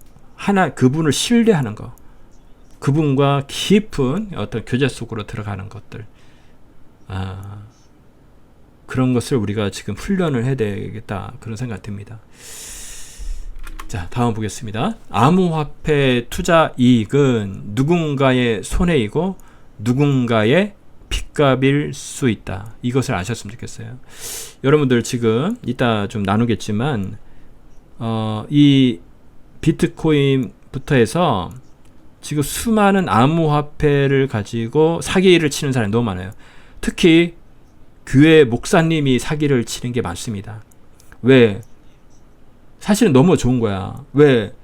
S1: 그분을 신뢰하는 거, 그분과 깊은 어떤 교제 속으로 들어가는 것들, 그런 것을 우리가 지금 훈련을 해야 되겠다 그런 생각이 듭니다. 자, 다음 보겠습니다. 암호화폐 투자 이익은 누군가의 손해이고 누군가의 핏값일 수 있다. 이것을 아셨으면 좋겠어요. 여러분들 지금 이따 좀 나누겠지만 이 비트코인부터 해서 지금 수많은 암호화폐를 가지고 사기를 치는 사람이 너무 많아요. 특히 교회 목사님이 사기를 치는 게 많습니다. 왜? 사실은 너무 좋은 거야. 왜?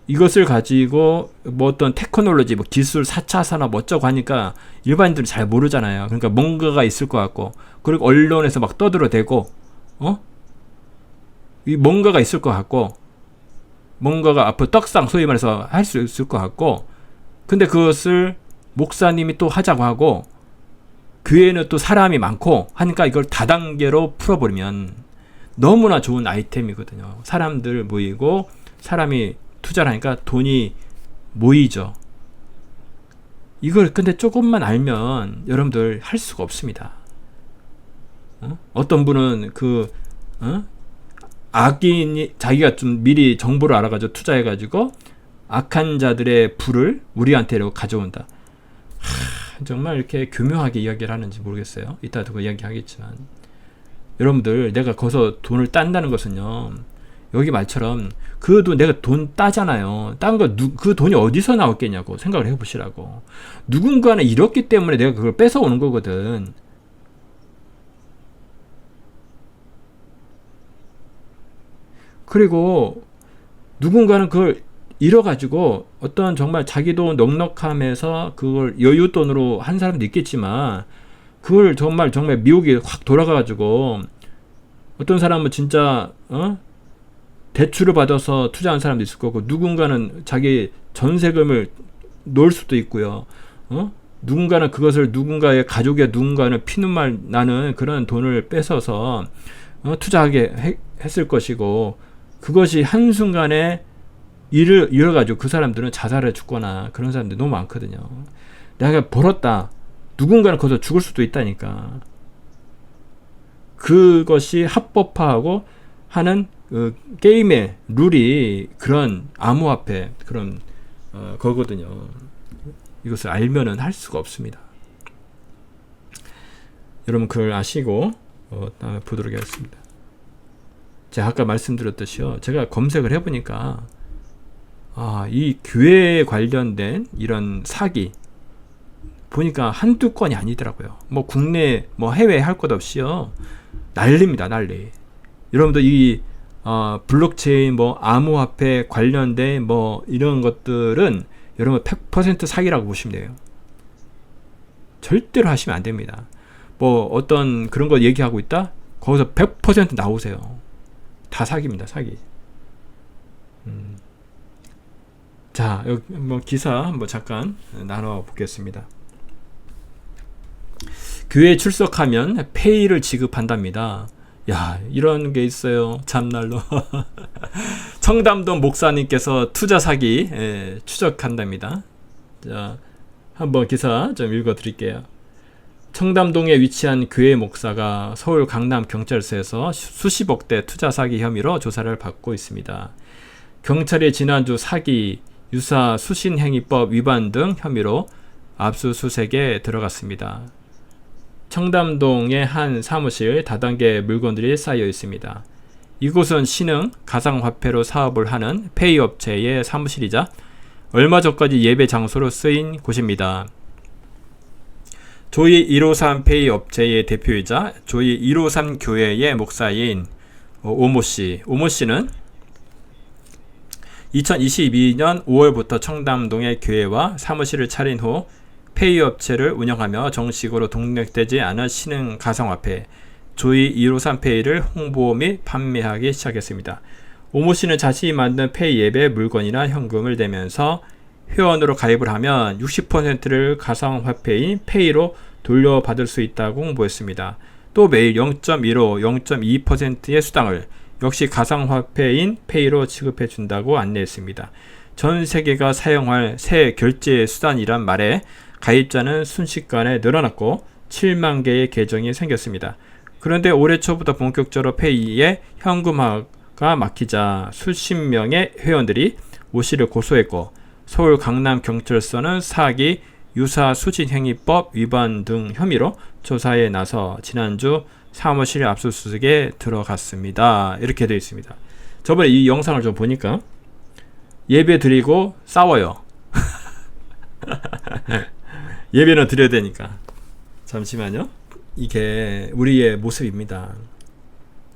S1: 이것을 가지고 뭐 어떤 테크놀로지, 뭐 기술 4차 산업 어쩌고 하니까 일반인들은 잘 모르잖아요. 그러니까 뭔가가 있을 것 같고, 그리고 언론에서 막 떠들어대고, 이 뭔가가 있을 것 같고, 뭔가가 앞으로 떡상 소위 말해서 할 수 있을 것 같고, 근데 그것을 목사님이 또 하자고 하고, 교회는 또 사람이 많고 하니까 이걸 다단계로 풀어버리면 너무나 좋은 아이템이거든요. 사람들 모이고 사람이 투자를 하니까 돈이 모이죠. 이걸 근데 조금만 알면 여러분들 할 수가 없습니다. 어떤 분은 악인이 자기가 좀 미리 정보를 알아가지고 투자해가지고 악한 자들의 부를 우리한테 가져온다. 정말 이렇게 교묘하게 이야기를 하는지 모르겠어요. 이따 그 이야기 하겠지만, 여러분들 내가 거기서 돈을 딴다는 것은요, 여기 말처럼 내가 돈 따잖아요. 딴 거 그 돈이 어디서 나왔겠냐고 생각을 해보시라고. 누군가는 잃었기 때문에 내가 그걸 뺏어오는 거거든. 그리고 누군가는 그걸 잃어가지고 어떤 정말 자기도 넉넉함에서 그걸 여윳돈으로 한 사람도 있겠지만, 그걸 정말 미혹이 확 돌아가가지고 어떤 사람은 진짜 대출을 받아서 투자한 사람도 있을 거고, 누군가는 자기 전세금을 놓을 수도 있고요. 누군가는 그것을 누군가의 가족의 누군가는 피눈말 나는 그런 돈을 뺏어서 투자하게 했을 것이고, 그것이 한순간에 일을 잃어가지고 그 사람들은 자살해 죽거나 그런 사람들이 너무 많거든요. 내가 벌었다. 누군가는 거기서 죽을 수도 있다니까. 그것이 합법화하고 하는 게임의 룰이 그런 암호화폐 그런 거거든요. 이것을 알면은 할 수가 없습니다. 여러분 그걸 아시고 다음에 보도록 하겠습니다. 제가 아까 말씀드렸듯이요, 제가 검색을 해보니까 이 교회에 관련된 이런 사기 보니까 한두 건이 아니더라고요. 뭐 국내 뭐 해외 할 것 없이요, 난리입니다, 난리. 여러분들 이 블록체인 뭐 암호화폐 관련된 뭐 이런 것들은 여러분 100% 사기라고 보시면 돼요. 절대로 하시면 안 됩니다. 뭐 어떤 그런 거 얘기하고 있다? 거기서 100% 나오세요. 다 사기입니다, 사기. 자, 여기 뭐 기사 한번 잠깐 나눠 보겠습니다. 교회에 출석하면 페이를 지급한답니다. 야, 이런 게 있어요. 참날로. 청담동 목사님께서 투자 사기 추적한답니다. 자, 한번 기사 좀 읽어 드릴게요. 청담동에 위치한 교회 목사가 서울 강남 경찰서에서 수십억대 투자 사기 혐의로 조사를 받고 있습니다. 경찰이 지난주 사기, 유사 수신행위법 위반 등 혐의로 압수수색에 들어갔습니다. 청담동의 한 사무실 다단계 물건들이 쌓여 있습니다. 이곳은 신흥 가상화폐로 사업을 하는 페이 업체의 사무실이자 얼마 전까지 예배 장소로 쓰인 곳입니다. 조이 153 페이 업체의 대표이자 조이 153 교회의 목사인 오모씨. 오모씨는 2022년 5월부터 청담동의 교회와 사무실을 차린 후 페이 업체를 운영하며 정식으로 등록되지 않은 신흥 가상화폐 조이 153 페이를 홍보 및 판매하기 시작했습니다. 오모 씨는 자신이 만든 페이 앱에 물건이나 현금을 내면서 회원으로 가입을 하면 60%를 가상화폐인 페이로 돌려받을 수 있다고 홍보했습니다. 또 매일 0.15, 0.2%의 수당을 역시 가상화폐인 페이로 지급해 준다고 안내했습니다. 전 세계가 사용할 새 결제 수단이란 말에 가입자는 순식간에 늘어났고 7만 개의 계정이 생겼습니다. 그런데 올해 초부터 본격적으로 페이에 현금화가 막히자 수십 명의 회원들이 오 씨를 고소했고, 서울 강남경찰서는 사기, 유사 수신행위법 위반 등 혐의로 조사에 나서 지난주 사무실 압수수색에 들어갔습니다. 이렇게 되어 있습니다. 저번에 이 영상을 좀 보니까 예배 드리고 싸워요. 예배는 드려야 되니까. 잠시만요. 이게 우리의 모습입니다.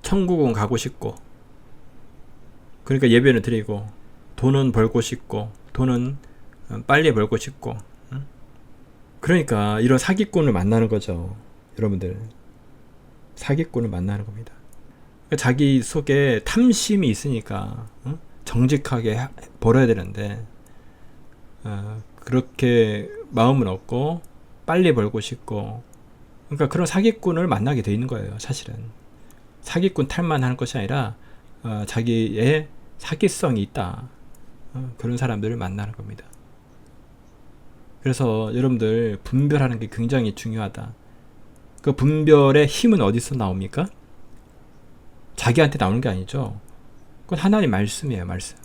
S1: 천국은 가고 싶고, 그러니까 예배는 드리고 돈은 벌고 싶고, 돈은 빨리 벌고 싶고, 그러니까 이런 사기꾼을 만나는 거죠. 여러분들, 사기꾼을 만나는 겁니다. 자기 속에 탐심이 있으니까 정직하게 벌어야 되는데, 그렇게 마음은 없고 빨리 벌고 싶고, 그러니까 그런 사기꾼을 만나게 돼 있는 거예요. 사실은 사기꾼 탈만 하는 것이 아니라 자기의 사기성이 있다, 그런 사람들을 만나는 겁니다. 그래서 여러분들, 분별하는 게 굉장히 중요하다. 그 분별의 힘은 어디서 나옵니까? 자기한테 나오는 게 아니죠. 그건 하나님 말씀이에요. 말씀.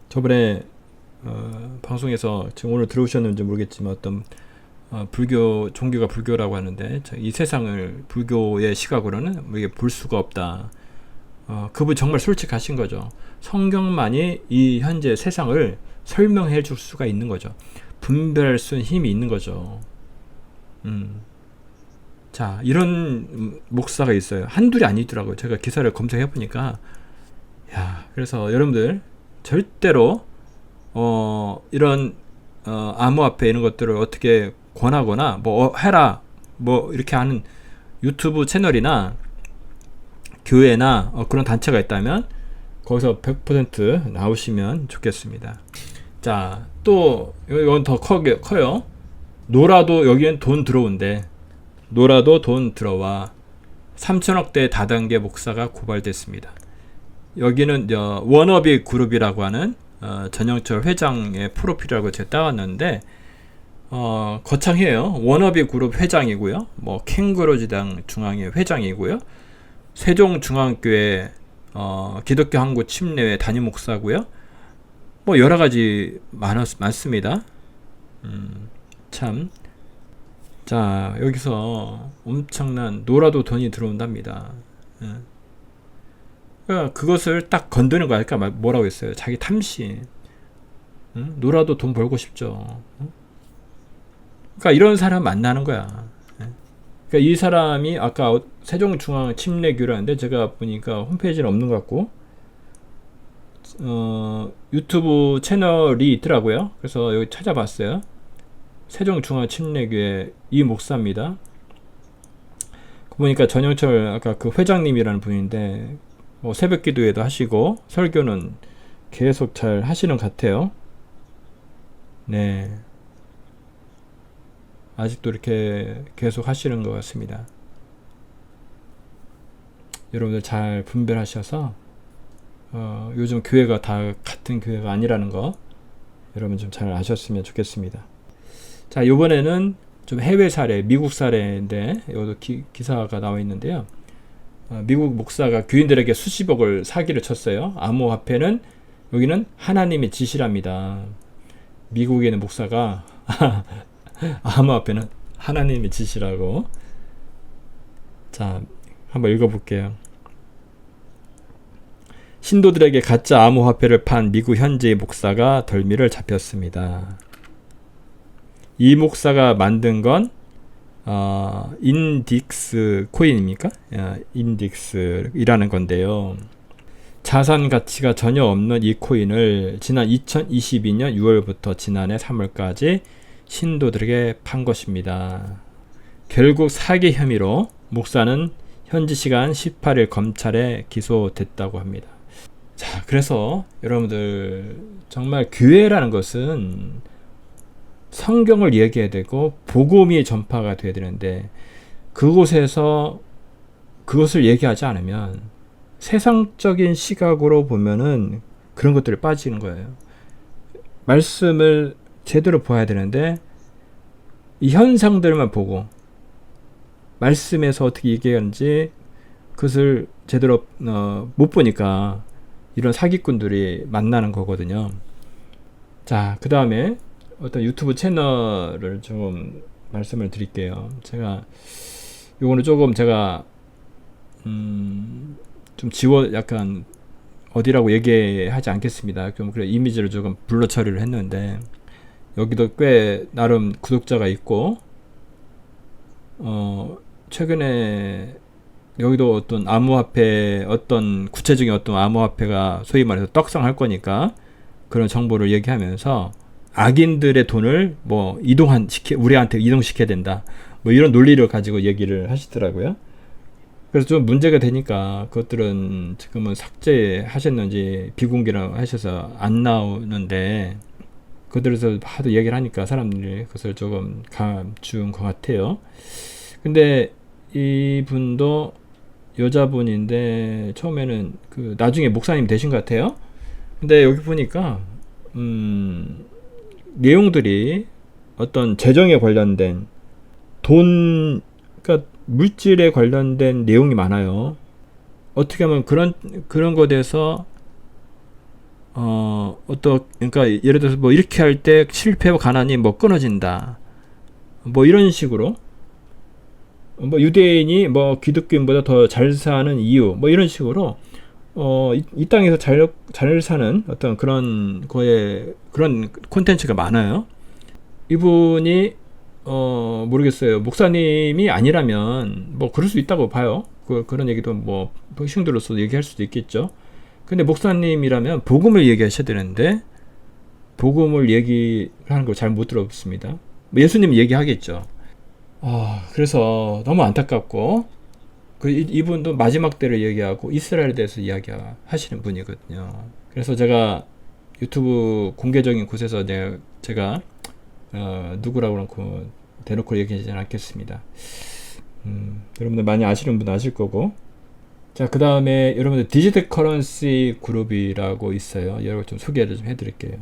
S1: 저번에 방송에서 지금 오늘 들어오셨는지 모르겠지만, 어떤 불교 종교가 불교라고 하는데, 이 세상을 불교의 시각으로는 이게 볼 수가 없다. 그분 정말 솔직하신 거죠. 성경만이 이 현재 세상을 설명해 줄 수가 있는 거죠. 분별할 수 있는 힘이 있는 거죠. 자, 이런 목사가 있어요. 한둘이 아니더라고요. 제가 기사를 검색해 보니까. 그래서 여러분들 절대로 이런 암호화폐 이런 것들을 어떻게 권하거나 뭐 해라 뭐 이렇게 하는 유튜브 채널이나 교회나 그런 단체가 있다면 거기서 100% 나오시면 좋겠습니다. 자, 또 이건 더 커요. 놀아도 여기엔 돈 들어온대. 놀아도 돈 들어와. 3천억대 다단계 목사가 고발됐습니다. 여기는 워너비 그룹이라고 하는 전영철 회장의 프로필이라고 제가 따왔는데, 거창해요. 워너비 그룹 회장이고요. 뭐 캥거루지당 중앙회 회장이고요. 세종중앙교회 기독교 한국 침례회 담임 목사고요. 뭐 여러 가지 많습니다. 참. 자, 여기서 엄청난 놀아도 돈이 들어온답니다. 그러니까 그것을 딱 건드는 거 아닐까? 뭐라고 했어요? 자기 탐심. 놀아도 돈 벌고 싶죠. 그러니까 이런 사람 만나는 거야. 그러니까 이 사람이 아까 세종중앙 침례교라는데, 제가 보니까 홈페이지는 없는 것 같고, 유튜브 채널이 있더라고요. 그래서 여기 찾아봤어요. 세종중앙 침례교회 이 목사입니다. 보니까 전영철 아까 그 회장님이라는 분인데, 뭐 새벽 기도회도 하시고 설교는 계속 잘 하시는 것 같아요. 네, 아직도 이렇게 계속 하시는 것 같습니다. 여러분들 잘 분별하셔서 요즘 교회가 다 같은 교회가 아니라는 거 여러분 좀 잘 아셨으면 좋겠습니다. 자, 이번에는 좀 해외 사례, 미국 사례인데, 이것도 기사가 나와 있는데요. 미국 목사가 교인들에게 수십억을 사기를 쳤어요. 암호화폐는 여기는 하나님의 지시랍니다. 미국에 있는 목사가 암호화폐는 하나님의 지시라고. 자, 한번 읽어볼게요. 신도들에게 가짜 암호화폐를 판 미국 현지의 목사가 덜미를 잡혔습니다. 이 목사가 만든 건 인딕스 코인입니까? 인딕스이라는 건데요. 자산 가치가 전혀 없는 이 코인을 지난 2022년 6월부터 지난해 3월까지 신도들에게 판 것입니다. 결국 사기 혐의로 목사는 현지 시간 18일 검찰에 기소됐다고 합니다. 자, 그래서 여러분들 정말 교회라는 것은 성경을 얘기해야 되고 복음이 전파가 돼야 되는데, 그곳에서 그것을 얘기하지 않으면 세상적인 시각으로 보면은 그런 것들이 빠지는 거예요. 말씀을 제대로 봐야 되는데 이 현상들만 보고 말씀에서 어떻게 얘기하는지 그것을 제대로 못 보니까 이런 사기꾼들이 만나는 거거든요. 자, 그 다음에 어떤 유튜브 채널을 좀 말씀을 드릴게요. 요거는 조금 제가 좀 약간 어디라고 얘기하지 않겠습니다. 그럼 그래 이미지를 조금 블러 처리를 했는데, 여기도 꽤 나름 구독자가 있고, 최근에 여기도 어떤 암호화폐, 어떤 구체적인 어떤 암호화폐가 소위 말해서 떡상할 거니까 그런 정보를 얘기하면서 악인들의 돈을 뭐 우리한테 이동시켜야 된다. 뭐 이런 논리를 가지고 얘기를 하시더라고요. 그래서 좀 문제가 되니까 그것들은 지금은 삭제하셨는지 비공개라고 하셔서 안 나오는데, 그들에서 하도 얘기를 하니까 사람들이 그것을 조금 감춘 것 같아요. 근데 이분도 여자분인데 처음에는 나중에 목사님 되신 것 같아요. 근데 여기 보니까 내용들이 어떤 재정에 관련된 돈, 그러니까 물질에 관련된 내용이 많아요. 어떻게 하면 그런 것에 대해서 그러니까 예를 들어서 뭐 이렇게 할 때 실패와 가난이 뭐 끊어진다. 뭐 이런 식으로 뭐 유대인이 뭐 기독교인보다 더 잘 사는 이유, 뭐 이런 식으로 이 땅에서 잘 사는 어떤 그런 거에 그런 콘텐츠가 많아요. 이분이 모르겠어요. 목사님이 아니라면 뭐 그럴 수 있다고 봐요. 그런 얘기도 뭐 형들로서 얘기할 수도 있겠죠. 근데 목사님이라면 복음을 얘기하셔야 되는데 복음을 얘기하는 걸 잘 못 들었습니다. 뭐 예수님 얘기하겠죠. 그래서 너무 안타깝고, 이분도 마지막 때를 얘기하고 이스라엘에 대해서 이야기하시는 분이거든요. 그래서 제가 유튜브 공개적인 곳에서 제가 누구라고 그렇고 대놓고 얘기하지 않겠습니다. 여러분들 많이 아시는 분 아실 거고. 자, 그 다음에 여러분들 디지털 커런시 그룹이라고 있어요. 여러분 좀 소개를 좀 해드릴게요.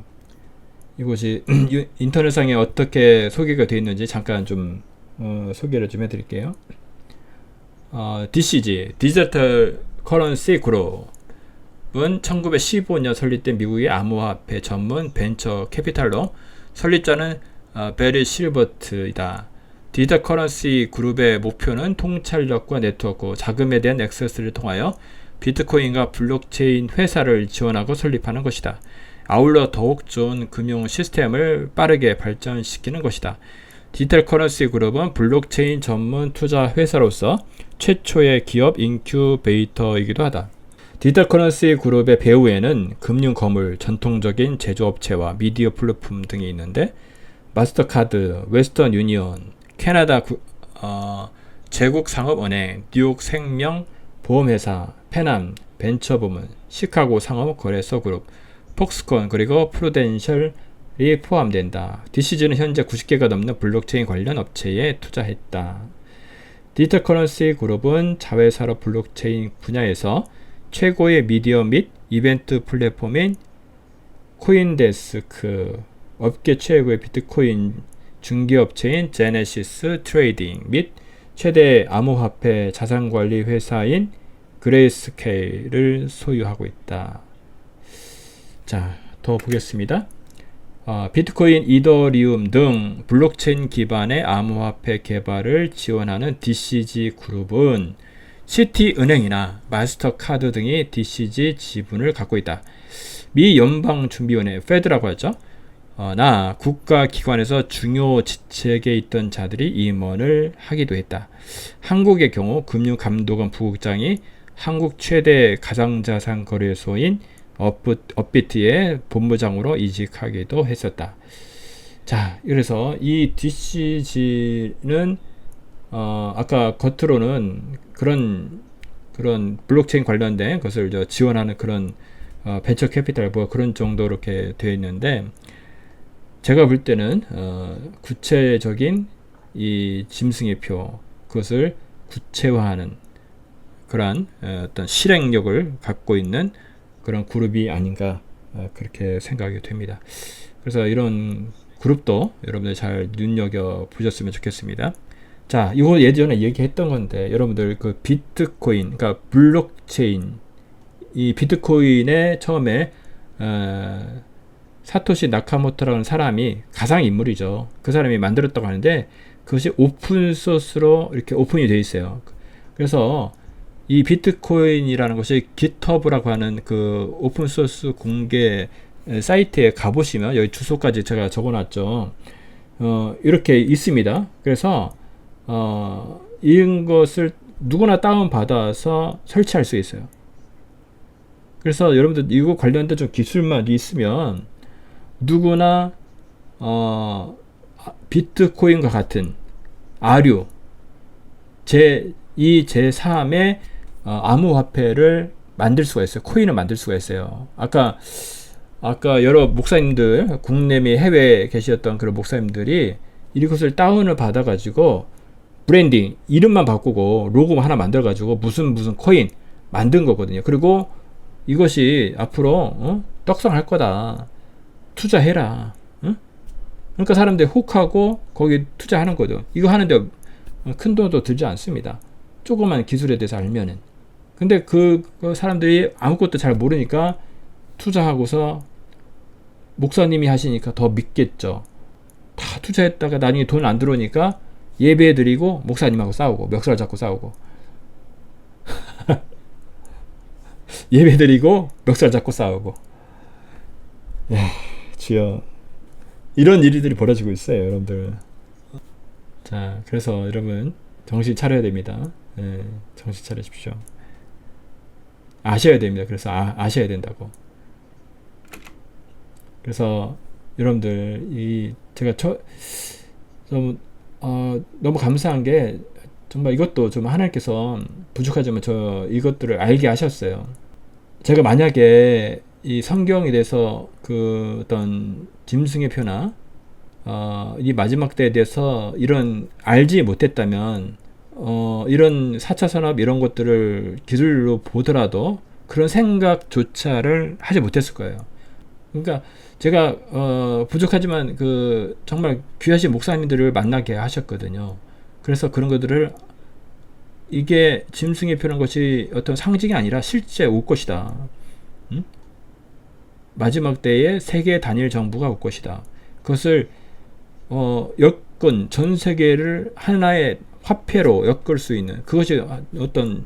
S1: 이곳이 인터넷상에 어떻게 소개가 되어 있는지 잠깐 좀 소개를 좀 해드릴게요. DCG 디지털 커런시 그룹은 1915년 설립된 미국의 암호화폐 전문 벤처 캐피탈로, 설립자는 베리 실버트이다. 디지털 커런시 그룹의 목표는 통찰력과 네트워크, 자금에 대한 액세스를 통하여 비트코인과 블록체인 회사를 지원하고 설립하는 것이다. 아울러 더욱 좋은 금융 시스템을 빠르게 발전시키는 것이다. 디지털 커런시 그룹은 블록체인 전문 투자 회사로서 최초의 기업 인큐베이터이기도 하다. 디지털 커런시 그룹의 배후에는 금융 거물, 전통적인 제조업체와 미디어 플랫폼 등이 있는데, 마스터카드, 웨스턴 유니온, 캐나다 제국상업은행, 뉴욕 생명 보험회사, 페남 벤처부문, 시카고 상업거래소 그룹, 폭스콘, 그리고 프루덴셜이 포함된다. DCG는 현재 90개가 넘는 블록체인 관련 업체에 투자했다. 디지털 커런시 그룹은 자회사로 블록체인 분야에서 최고의 미디어 및 이벤트 플랫폼인 코인데스크, 업계 최고의 비트코인 중개업체인 제네시스 트레이딩 및 최대 암호화폐 자산관리 회사인 그레이스케일을 소유하고 있다. 자, 더 보겠습니다. 비트코인, 이더리움 등 블록체인 기반의 암호화폐 개발을 지원하는 DCG 그룹은 시티은행이나 마스터카드 등이 DCG 지분을 갖고 있다. 미 연방준비원회, 페드라고 하죠. 나 국가기관에서 중요 직책에 있던 자들이 임원을 하기도 했다. 한국의 경우 금융감독원 부국장이 한국 최대 가상자산 거래소인 업비트의 본부장으로 이직하기도 했었다. 자, 그래서 이 DCG는 아까 겉으로는 그런 블록체인 관련된 것을 지원하는 그런 벤처 캐피탈 뭐 그런 정도로 이렇게 되어 있는데, 제가 볼 때는 구체적인 이 짐승의표, 그것을 구체화하는 그러한 어떤 실행력을 갖고 있는 그런 그룹이 아닌가, 그렇게 생각이 됩니다. 그래서 이런 그룹도 여러분들 잘 눈여겨 보셨으면 좋겠습니다. 자, 이거 예전에 얘기했던 건데, 여러분들 그 비트코인, 그러니까 블록체인, 이 비트코인의 처음에 사토시 나카모토라는 사람이 가상 인물이죠. 그 사람이 만들었다고 하는데, 그것이 오픈 소스로 이렇게 오픈이 되어 있어요. 그래서 이 비트코인이라는 것이 GitHub라고 하는 그 오픈 소스 공개 사이트에 가보시면, 여기 주소까지 제가 적어놨죠. 이렇게 있습니다. 그래서 이런 것을 누구나 다운받아서 설치할 수 있어요. 그래서 여러분들 이거 관련된 좀 기술만 있으면 누구나 비트코인과 같은 아류 제2, 제3의 암호화폐를 만들 수가 있어요. 코인을 만들 수가 있어요. 아까 여러 목사님들, 국내 및 해외에 계셨던 그런 목사님들이 이것을 다운을 받아가지고 브랜딩, 이름만 바꾸고 로고 하나 만들어가지고 무슨 코인 만든 거거든요. 그리고 이것이 앞으로 떡상할 거다. 투자해라. 응? 그러니까 사람들이 혹하고 거기 투자하는 거죠. 이거 하는데 큰 돈도 들지 않습니다. 조그만 기술에 대해서 알면은. 근데 그 사람들이 아무것도 잘 모르니까 투자하고서 목사님이 하시니까 더 믿겠죠. 다 투자했다가 나중에 돈 안 들어오니까 예배드리고 목사님하고 싸우고 멱살 잡고 싸우고 예배드리고 멱살 잡고 싸우고. 야, 주여, 이런 일들이 벌어지고 있어요, 여러분들. 자, 그래서 여러분 정신 차려야 됩니다. 네, 정신 차리십시오. 아셔야 됩니다. 그래서 아셔야 된다고. 그래서 여러분들 제가 좀 너무 감사한 게 정말 이것도 좀 하나님께서 부족하지만 이것들을 알게 하셨어요. 제가 만약에 이 성경에 대해서 그 어떤 짐승의 표나 이 마지막 때에 대해서 이런 알지 못했다면 이런 4차 산업 이런 것들을 기술로 보더라도 그런 생각조차를 하지 못했을 거예요. 그러니까 제가 부족하지만 정말 귀하신 목사님들을 만나게 하셨거든요. 그래서 그런 것들을 이게 짐승의 표라는 것이 어떤 상징이 아니라 실제 올 것이다. 응? 마지막 때에 세계 단일 정부가 올 것이다. 그것을 엮은 전 세계를 하나의 화폐로 엮을 수 있는 그것이 어떤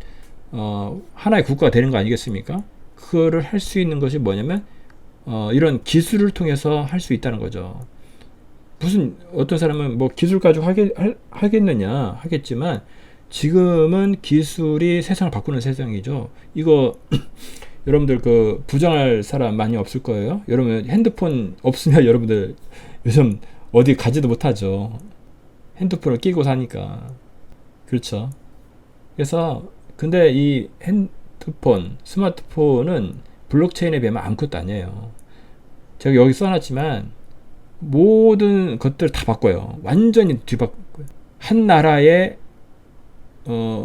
S1: 하나의 국가가 되는 거 아니겠습니까? 그거를 할 수 있는 것이 뭐냐면 이런 기술을 통해서 할 수 있다는 거죠. 무슨 어떤 사람은 뭐 기술 가지고 하겠느냐 하겠지만 지금은 기술이 세상을 바꾸는 세상이죠. 이거 여러분들 부정할 사람 많이 없을 거예요. 여러분 핸드폰 없으면 여러분들 요즘 어디 가지도 못하죠. 핸드폰을 끼고 사니까. 그렇죠. 그래서 근데 이 핸드폰, 스마트폰은 블록체인에 비하면 아무것도 아니에요. 제가 여기 써놨지만 모든 것들 다 바꿔요. 완전히 뒤바꿔요. 한 나라의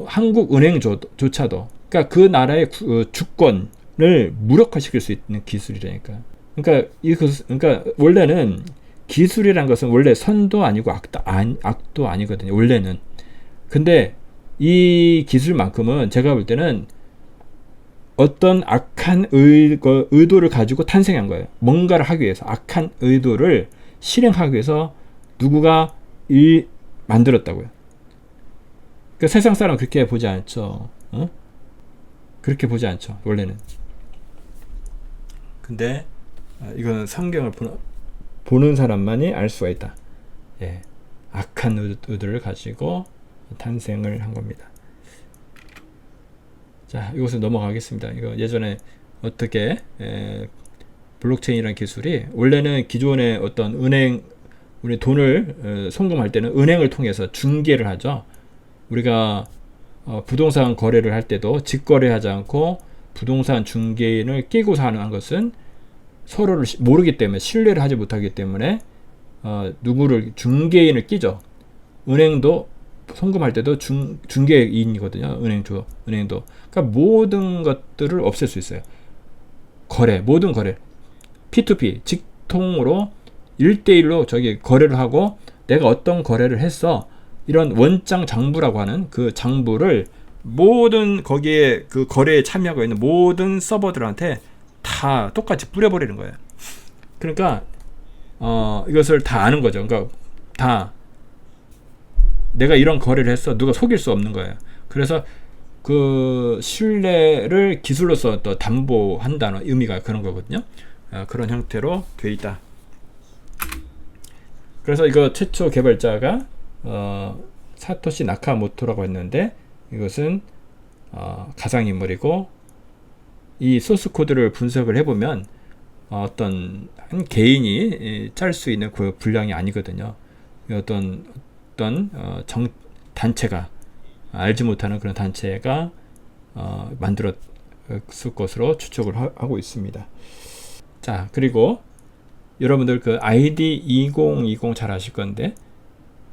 S1: 한국은행조차도 그러니까 그 나라의 주권을 무력화시킬 수 있는 기술이라니까. 그러니까 원래는 기술이란 것은 원래 선도 아니고 악도 아니거든요. 원래는. 근데 이 기술만큼은 제가 볼 때는 어떤 악한 의도를 가지고 탄생한 거예요. 뭔가를 하기 위해서 악한 의도를 실행하기 위해서 누구가 만들었다고요. 그러니까 세상 사람은 그렇게 보지 않죠. 그렇게 보지 않죠. 원래는. 근데 이거는 성경을 보는 사람만이 알 수가 있다. 예, 악한 의도를 가지고 탄생을 한 겁니다. 자, 이것을 넘어가겠습니다. 이거 예전에 어떻게 블록체인이라는 기술이 원래는 기존의 어떤 우리 돈을 송금할 때는 은행을 통해서 중개를 하죠. 우리가 부동산 거래를 할 때도 직거래하지 않고 부동산 중개인을 끼고 사는 것은 서로를 모르기 때문에 신뢰를 하지 못하기 때문에 누구를 중개인을 끼죠. 은행도 송금할 때도 중개인이거든요. 은행도. 그러니까 모든 것들을 없앨 수 있어요. 모든 거래. P2P, 직통으로 1대1로 거래를 하고 내가 어떤 거래를 했어. 이런 원장 장부라고 하는 그 장부를 모든 거기에 그 거래에 참여하고 있는 모든 서버들한테 다 똑같이 뿌려버리는 거예요. 그러니까 이것을 다 아는 거죠. 그러니까 다 내가 이런 거래를 했어. 누가 속일 수 없는 거예요. 그래서 그 신뢰를 기술로서 또 담보한다는 의미가 그런 거거든요. 그런 형태로 돼 있다. 그래서 이거 최초 개발자가 사토시 나카모토라고 했는데 이것은 가상인물이고, 이 소스 코드를 분석을 해보면 어떤 한 개인이 짤 수 있는 그 분량이 아니거든요. 어떤 단체가, 알지 못하는 그런 단체가 만들었을 것으로 추측을 하고 있습니다. 자, 그리고 여러분들 그 ID 2020 잘 아실 건데,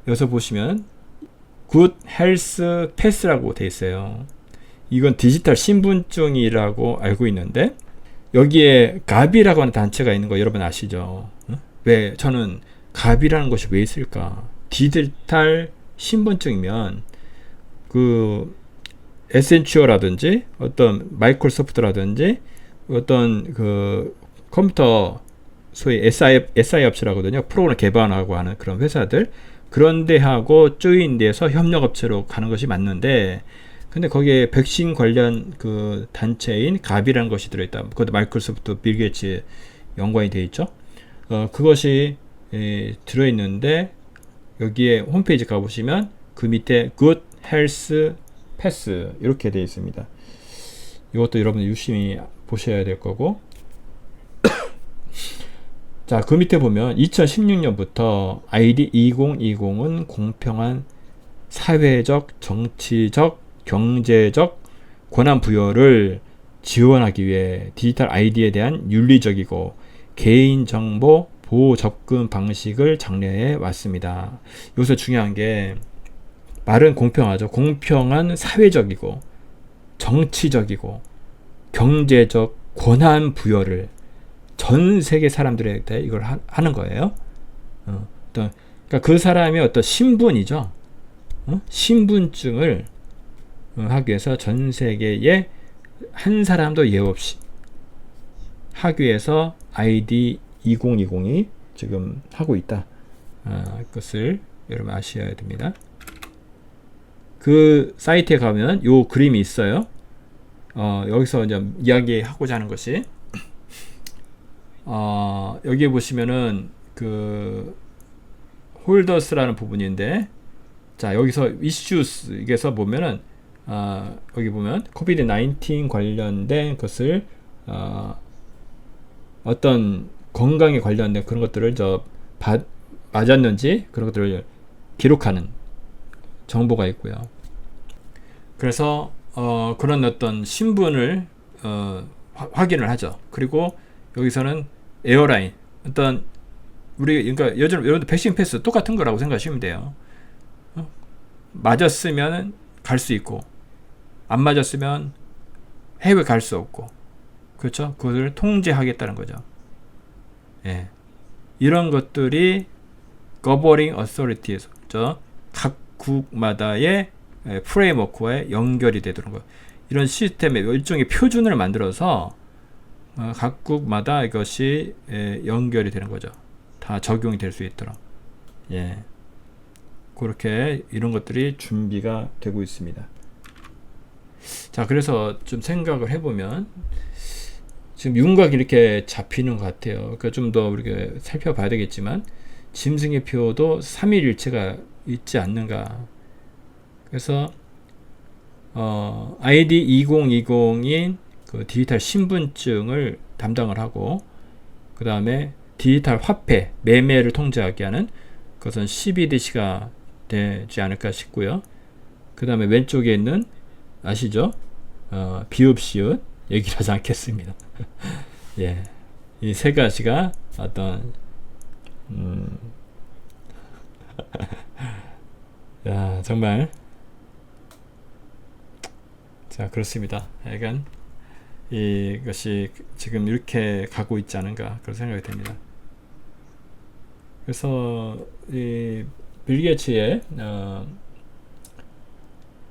S1: 여기서 보시면 Good Health Pass라고 되어 있어요. 이건 디지털 신분증이라고 알고 있는데, 여기에 가비라고 하는 단체가 있는 거 여러분 아시죠? 왜 저는 가비라는 것이 왜 있을까? 디지털 신분증이면 그 에센츄어라든지 어떤 마이크로소프트라든지 어떤 그 컴퓨터 소위 SI 업체라거든요. 프로그램 개발하고 하는 그런 회사들, 그런 데하고 조인돼서 협력업체로 가는 것이 맞는데, 근데 거기에 백신 관련 그 단체인 가비라는 것이 들어있다. 그것도 마이크로소프트 빌 게이츠 연관이 되어 있죠. 그것이 들어있는데, 여기에 홈페이지 가보시면 그 밑에 Good Health Pass 이렇게 되어 있습니다. 이것도 여러분 유심히 보셔야 될 거고. 자, 그 밑에 보면 2016년부터 ID 2020은 공평한 사회적, 정치적, 경제적 권한 부여를 지원하기 위해 디지털 아이디에 대한 윤리적이고 개인정보 보호 접근 방식을 장려해 왔습니다. 여기서 중요한 게, 말은 공평하죠. 공평한 사회적이고 정치적이고 경제적 권한 부여를 전 세계 사람들한테 이걸 하는 거예요. 그러니까 그 사람의 어떤 신분이죠. 신분증을 하기 위해서 전 세계에 한 사람도 예외 없이 하기 위해서 ID 2020이 지금 하고 있다. 그것을 여러분 아셔야 됩니다. 그 사이트에 가면 요 그림이 있어요. 여기서 이제 이야기하고자 하는 것이, 여기에 보시면은 그 홀더스라는 부분인데, 자, 여기서 이슈스 여기서 보면은 여기 보면 코비드 19 관련된 것을 어떤 건강에 관련된 그런 것들을 맞았는지 그런 것들을 기록하는 정보가 있고요. 그래서 그런 어떤 신분을 확인을 하죠. 그리고 여기서는 에어라인, 어떤 그러니까 여러분들 백신 패스 똑같은 거라고 생각하시면 돼요. 맞았으면 갈 수 있고, 안 맞았으면 해외 갈 수 없고, 그렇죠? 그것을 통제하겠다는 거죠. 예. 이런 것들이 governing authorities죠. 각국마다의 프레임워크와 연결이 되도록 거. 이런 시스템의 일종의 표준을 만들어서 각국마다 이것이 연결이 되는 거죠. 다 적용이 될 수 있도록. 예. 그렇게 이런 것들이 준비가 되고 있습니다. 자, 그래서 좀 생각을 해보면 지금 윤곽이 이렇게 잡히는 것 같아요. 그러니까 좀 더 우리가 살펴봐야 되겠지만, 짐승의 표도 3일일체가 있지 않는가. 그래서 ID 2020인 그 디지털 신분증을 담당을 하고, 그 다음에 디지털 화폐 매매를 통제하게 하는 그것은 CBDC가 되지 않을까 싶고요. 그 다음에 왼쪽에 있는 아시죠? 비읍시읒 얘기를 하지 않겠습니다. 예, 이 세 가지가 어떤 야, 정말 자, 그렇습니다. 약간 이것이 지금 이렇게 가고 있지 않은가 그런 생각이 듭니다. 그래서 이 빌 게이츠의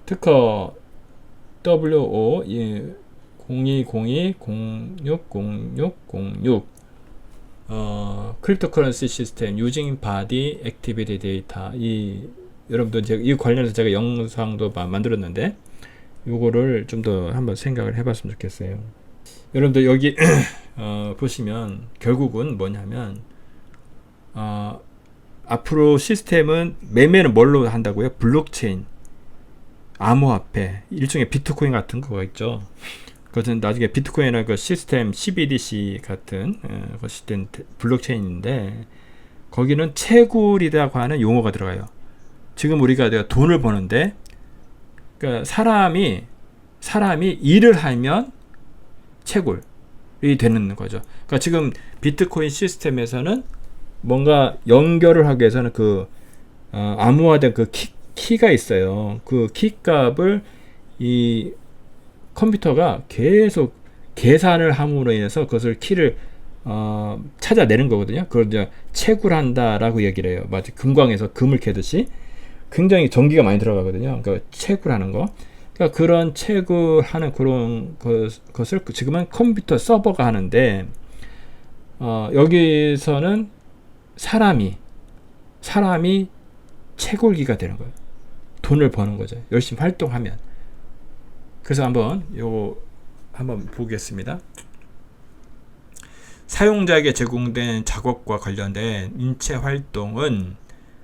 S1: 특허 WO 0202-060606 크립토커런시 시스템 using body activity data, 여러분들 이 관련해서 제가 영상도 만들었는데 요거를 좀 더 한번 생각을 해봤으면 좋겠어요. 여러분들 여기 보시면 결국은 뭐냐면 앞으로 시스템은 매매는 뭘로 한다고요? 블록체인. 암호화폐, 일종의 비트코인 같은 거가 있죠. 그것은 나중에 비트코인이나 그 시스템 CBDC 같은 것이 된 블록체인인데, 거기는 채굴이라고 하는 용어가 들어가요. 지금 우리가 내가 돈을 버는데, 그러니까 사람이 일을 하면 채굴이 되는 거죠. 그러니까 지금 비트코인 시스템에서는 뭔가 연결을 하기 위해서는 그 암호화된 그 키가 있어요. 그 키 값을 이 컴퓨터가 계속 계산을 함으로 인해서 그것을 키를 찾아내는 거거든요. 그걸 이제 채굴한다라고 얘기를 해요. 마치 금광에서 금을 캐듯이 굉장히 전기가 많이 들어가거든요. 그러니까 채굴하는 거. 그러니까 그런 채굴하는 그런 것을 지금은 컴퓨터 서버가 하는데, 여기서는 사람이 채굴기가 되는 거예요. 돈을 버는 거죠. 열심히 활동하면. 그래서 한번 보겠습니다. 사용자에게 제공된 작업과 관련된 인체 활동은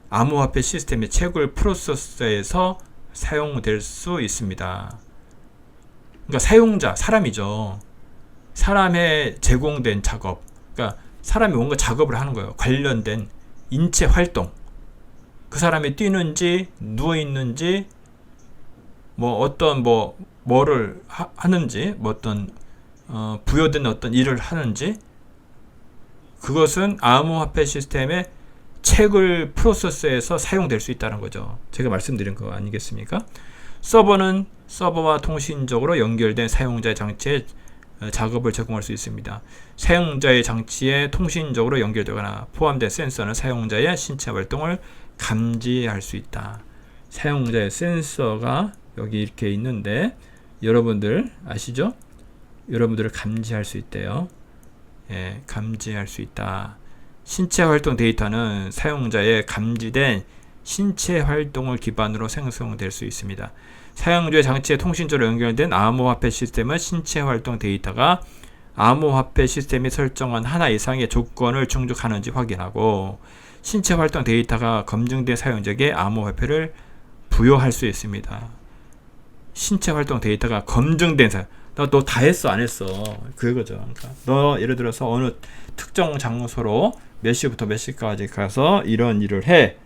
S1: 암호화폐 시스템의 채굴 프로세스에서 사용될 수 있습니다. 그러니까 사용자, 사람이죠. 사람의 제공된 작업. 그러니까 사람이 뭔가 작업을 하는 거예요. 관련된 인체 활동. 그 사람이 뛰는지, 누워있는지, 뭐를 하는지, 부여된 어떤 일을 하는지, 그것은 암호화폐 시스템의 채굴 프로세스에서 사용될 수 있다는 거죠. 제가 말씀드린 거 아니겠습니까? 서버는 서버와 통신적으로 연결된 사용자의 장치에 작업을 제공할 수 있습니다. 사용자의 장치에 통신적으로 연결되거나 포함된 센서는 사용자의 신체 활동을 감지할 수 있다. 사용자의 센서가 여기 이렇게 있는데, 여러분들 아시죠? 여러분들을 감지할 수 있대요. 예, 감지할 수 있다. 신체 활동 데이터는 사용자의 감지된 신체 활동을 기반으로 생성될 수 있습니다. 사용자의 장치에 통신적으로 연결된 암호화폐 시스템은 신체 활동 데이터가 암호화폐 시스템이 설정한 하나 이상의 조건을 충족하는지 확인하고, 신체 활동 데이터가 검증된 사용자에게 암호화폐를 부여할 수 있습니다. 신체 활동 데이터가 검증된 사용. 너 다 했어, 안 했어? 그거죠. 그러니까 너 예를 들어서 어느 특정 장소로 몇 시부터 몇 시까지 가서 이런 일을 해.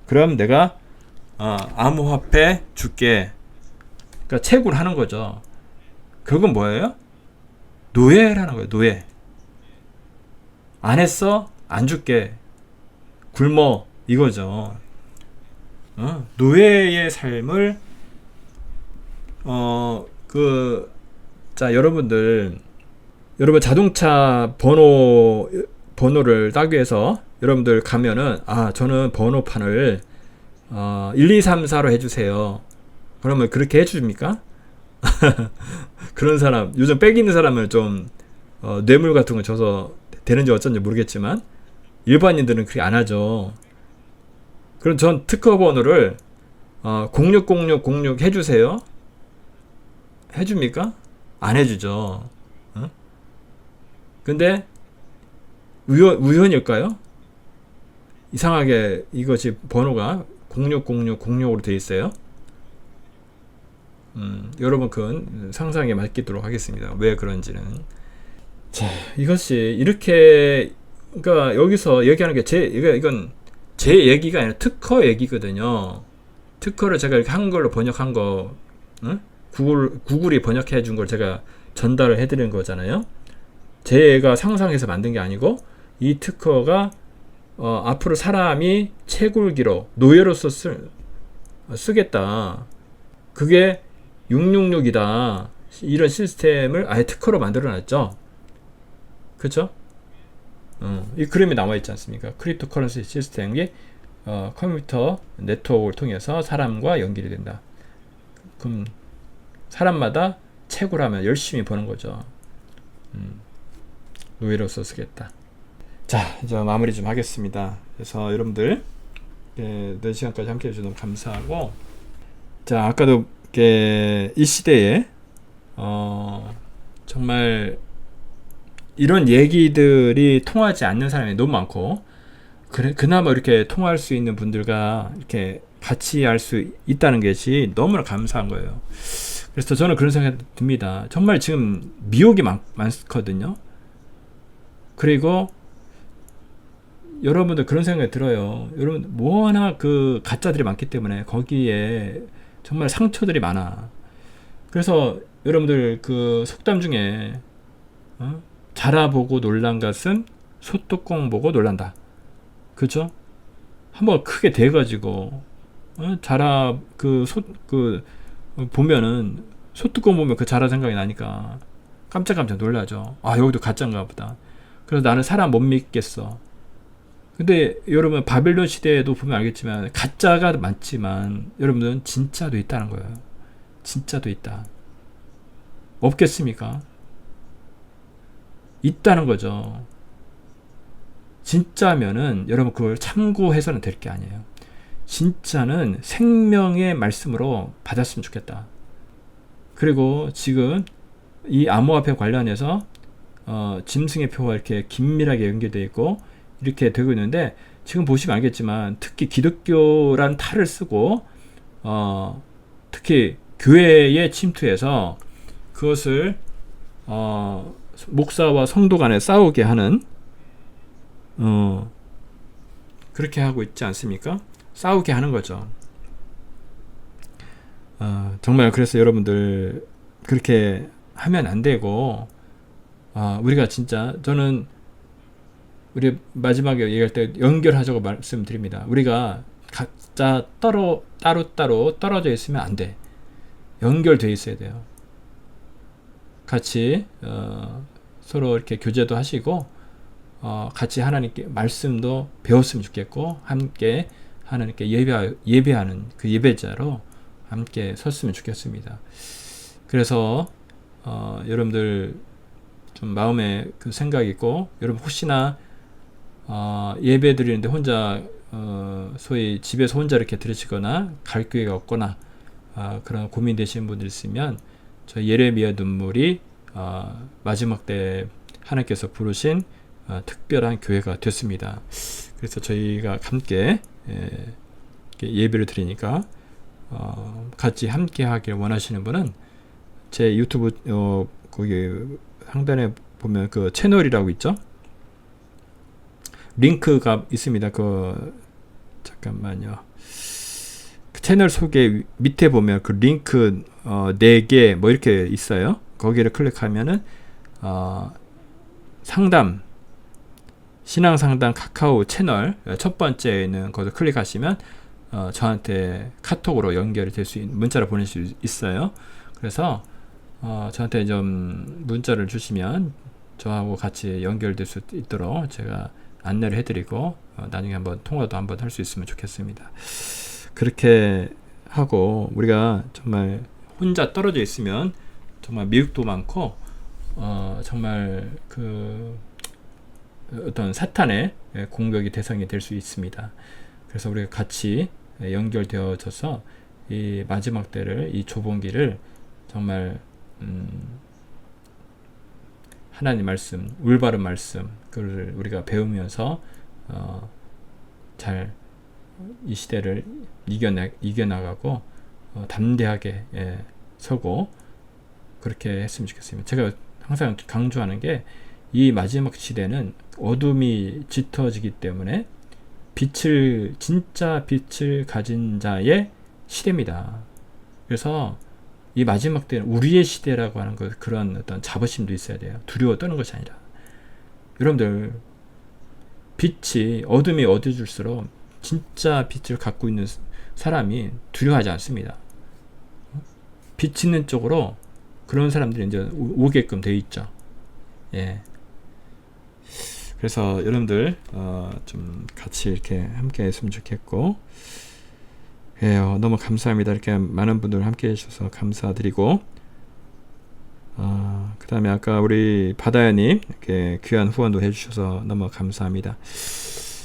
S1: 그럼 내가 암호화폐 줄게. 그러니까 채굴하는 거죠. 그건 뭐예요? 노예라는 거예요. 노예. 안 했어? 안 줄게. 굶어. 이거죠. 노예의 삶을 여러분 자동차 번호를 따기 위해서 여러분들 가면은, 저는 번호판을 1, 2, 3, 4로 해주세요. 그러면 그렇게 해줍니까? 그런 사람, 요즘 빽 있는 사람은 좀 뇌물 같은 거 줘서 되는지 어쩐지 모르겠지만, 일반인들은 그렇게 안 하죠. 그럼 전 특허 번호를 060606 해주세요. 해줍니까? 안 해주죠. 근데 우연일까요? 이상하게 이것이 번호가 060606으로 되어 있어요. 여러분 그건 상상에 맡기도록 하겠습니다. 왜 그런지는. 자, 이것이 이렇게, 그러니까 여기서 얘기하는 게 이건 제 얘기가 아니라 특허 얘기거든요. 특허를 제가 이렇게 한글로 번역한 거, 구글이 번역해 준 걸 제가 전달을 해드린 거잖아요. 제가 상상해서 만든 게 아니고, 이 특허가 앞으로 사람이 채굴기로 노예로서 쓰겠다. 그게 666이다. 이런 시스템을 아예 특허로 만들어 놨죠. 그쵸? 이 그림이 나와 있지 않습니까? 크립토 커런시 시스템이 컴퓨터 네트워크를 통해서 사람과 연결이 된다. 그럼 사람마다 채굴하면 열심히 버는 거죠. 노예로서 쓰겠다. 자, 이제 마무리 좀 하겠습니다. 그래서 여러분들 4시간까지 함께 해주셔서 너무 감사하고, 자, 아까도 이 시대에 정말 이런 얘기들이 통하지 않는 사람이 너무 많고, 그나마 이렇게 통할 수 있는 분들과 이렇게 같이 할 수 있다는 것이 너무나 감사한 거예요. 그래서 저는 그런 생각이 듭니다. 정말 지금 미혹이 많거든요. 그리고 여러분들 그런 생각이 들어요. 여러분 워낙 그 가짜들이 많기 때문에 거기에 정말 상처들이 많아. 그래서 여러분들 그 속담 중에 자라보고 놀란 것은 소뚜껑 보고 놀란다. 그죠? 한번 크게 돼가지고 보면은 소뚜껑 보면 그 자라 생각이 나니까 깜짝깜짝 놀라죠. 아, 여기도 가짜인가 보다. 그래서 나는 사람 못 믿겠어. 근데 여러분 바빌론 시대에도 보면 알겠지만 가짜가 많지만 여러분들은 진짜도 있다는 거예요. 진짜도 있다. 없겠습니까? 있다는 거죠. 진짜면은 여러분 그걸 참고해서는 될 게 아니에요. 진짜는 생명의 말씀으로 받았으면 좋겠다. 그리고 지금 이 암호화폐 관련해서 짐승의 표와 이렇게 긴밀하게 연결되어 있고 이렇게 되고 있는데 지금 보시면 알겠지만 특히 기독교란 탈을 쓰고 특히 교회에 침투해서 그것을 목사와 성도 간에 싸우게 하는 그렇게 하고 있지 않습니까? 싸우게 하는 거죠. 정말 그래서 여러분들 그렇게 하면 안 되고 우리가 진짜 저는 우리 마지막에 얘기할 때 연결하자고 말씀드립니다. 우리가 각자 따로 떨어져 있으면 안 돼. 연결돼 있어야 돼요. 같이 서로 이렇게 교제도 하시고 같이 하나님께 말씀도 배웠으면 좋겠고 함께 하나님께 예배하는 그 예배자로 함께 섰으면 좋겠습니다. 그래서 여러분들 좀 마음에 그 생각이 있고 여러분 혹시나 예배 드리는데 혼자 소위 집에서 혼자 이렇게 들으시거나 갈 기회가 없거나 그런 고민되시는 분들 있으면 저희 예레미야 눈물이 마지막 때 하나님께서 부르신 특별한 교회가 됐습니다. 그래서 저희가 함께 예배를 드리니까 같이 함께 하길 원하시는 분은 제 유튜브 거기 상단에 보면 그 채널이라고 있죠. 링크가 있습니다. 잠깐만요. 그 채널 소개 밑에 보면 그 링크 4개 뭐 이렇게 있어요. 거기를 클릭하면은 신앙 상담 카카오 채널 첫 번째에 있는 것을 클릭하시면 저한테 카톡으로 연결이 될 수 있는 문자를 보낼 수 있어요. 그래서 저한테 좀 문자를 주시면 저하고 같이 연결될 수 있도록 제가 안내를 해드리고 나중에 한번 통화도 한번 할 수 있으면 좋겠습니다. 그렇게 하고 우리가 정말 혼자 떨어져 있으면 정말 미혹도 많고 정말 그 어떤 사탄의 공격의 대상이 될 수 있습니다. 그래서 우리가 같이 연결되어져서 이 마지막 때를 이 좁은 길을 정말 하나님 말씀, 올바른 말씀 그를 우리가 배우면서 잘 이 시대를 이겨나가고 담대하게 서고 그렇게 했으면 좋겠습니다. 제가 항상 강조하는 게 이 마지막 시대는 어둠이 짙어지기 때문에 진짜 빛을 가진 자의 시대입니다. 그래서 이 마지막 때는 우리의 시대라고 하는 것, 그런 어떤 자부심도 있어야 돼요. 두려워 떠는 것이 아니라. 여러분들, 어둠이 어두워질수록 진짜 빛을 갖고 있는 사람이 두려워하지 않습니다. 빛 있는 쪽으로 그런 사람들이 이제 오게끔 되어 있죠. 예. 그래서 여러분들 좀 같이 이렇게 함께 했으면 좋겠고, 너무 감사합니다. 이렇게 많은 분들 함께 해주셔서 감사드리고, 그 다음에 아까 우리 바다야님 이렇게 귀한 후원도 해주셔서 너무 감사합니다.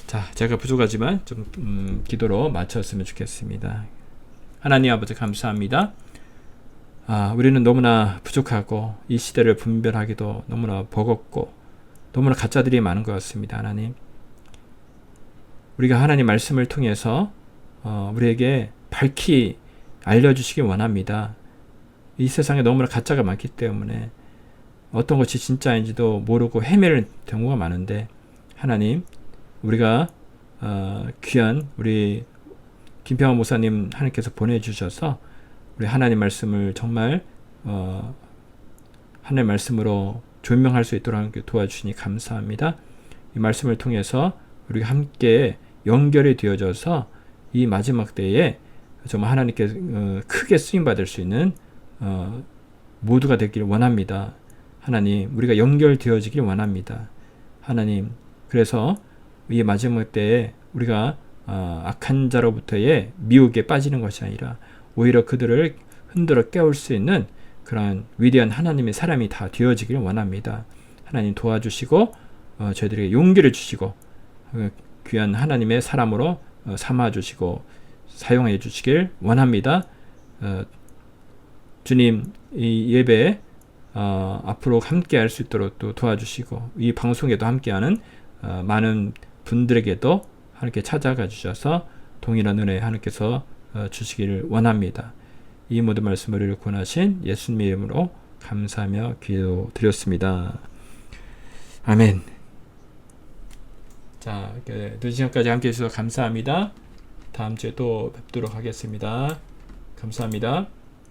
S1: 자, 제가 부족하지만 좀 기도로 마쳤으면 좋겠습니다. 하나님 아버지 감사합니다. 우리는 너무나 부족하고 이 시대를 분별하기도 너무나 버겁고 너무나 가짜들이 많은 것 같습니다. 하나님, 우리가 하나님 말씀을 통해서 우리에게 밝히 알려주시기 원합니다. 이 세상에 너무나 가짜가 많기 때문에 어떤 것이 진짜인지도 모르고 헤매는 경우가 많은데, 하나님, 우리가 귀한 우리 김평환 목사님 하나님께서 보내주셔서 우리 하나님 말씀을 정말 하나님 말씀으로 조명할 수 있도록 하나님께 도와주시니 감사합니다. 이 말씀을 통해서 우리가 함께 연결이 되어져서 이 마지막 때에 정말 하나님께 크게 쓰임받을 수 있는 모두가 되기를 원합니다. 하나님, 우리가 연결되어지길 원합니다. 하나님, 그래서 이 마지막 때에 우리가 악한 자로부터의 미혹에 빠지는 것이 아니라 오히려 그들을 흔들어 깨울 수 있는 그러한 위대한 하나님의 사람이 다 되어지길 원합니다. 하나님 도와주시고 저희들에게 용기를 주시고 귀한 하나님의 사람으로 삼아주시고 사용해 주시길 원합니다. 주님, 이 예배에 앞으로 함께 할 수 있도록 또 도와주시고 이 방송에도 함께하는 많은 분들에게도 하나님께 찾아가 주셔서 동일한 은혜 하나님께서 주시기를 원합니다. 이 모든 말씀을 우리를 구원하신 예수님의 이름으로 감사하며 기도드렸습니다. 아멘. 자, 늦은 시간까지 함께해 주셔서 감사합니다. 다음 주에 또 뵙도록 하겠습니다. 감사합니다.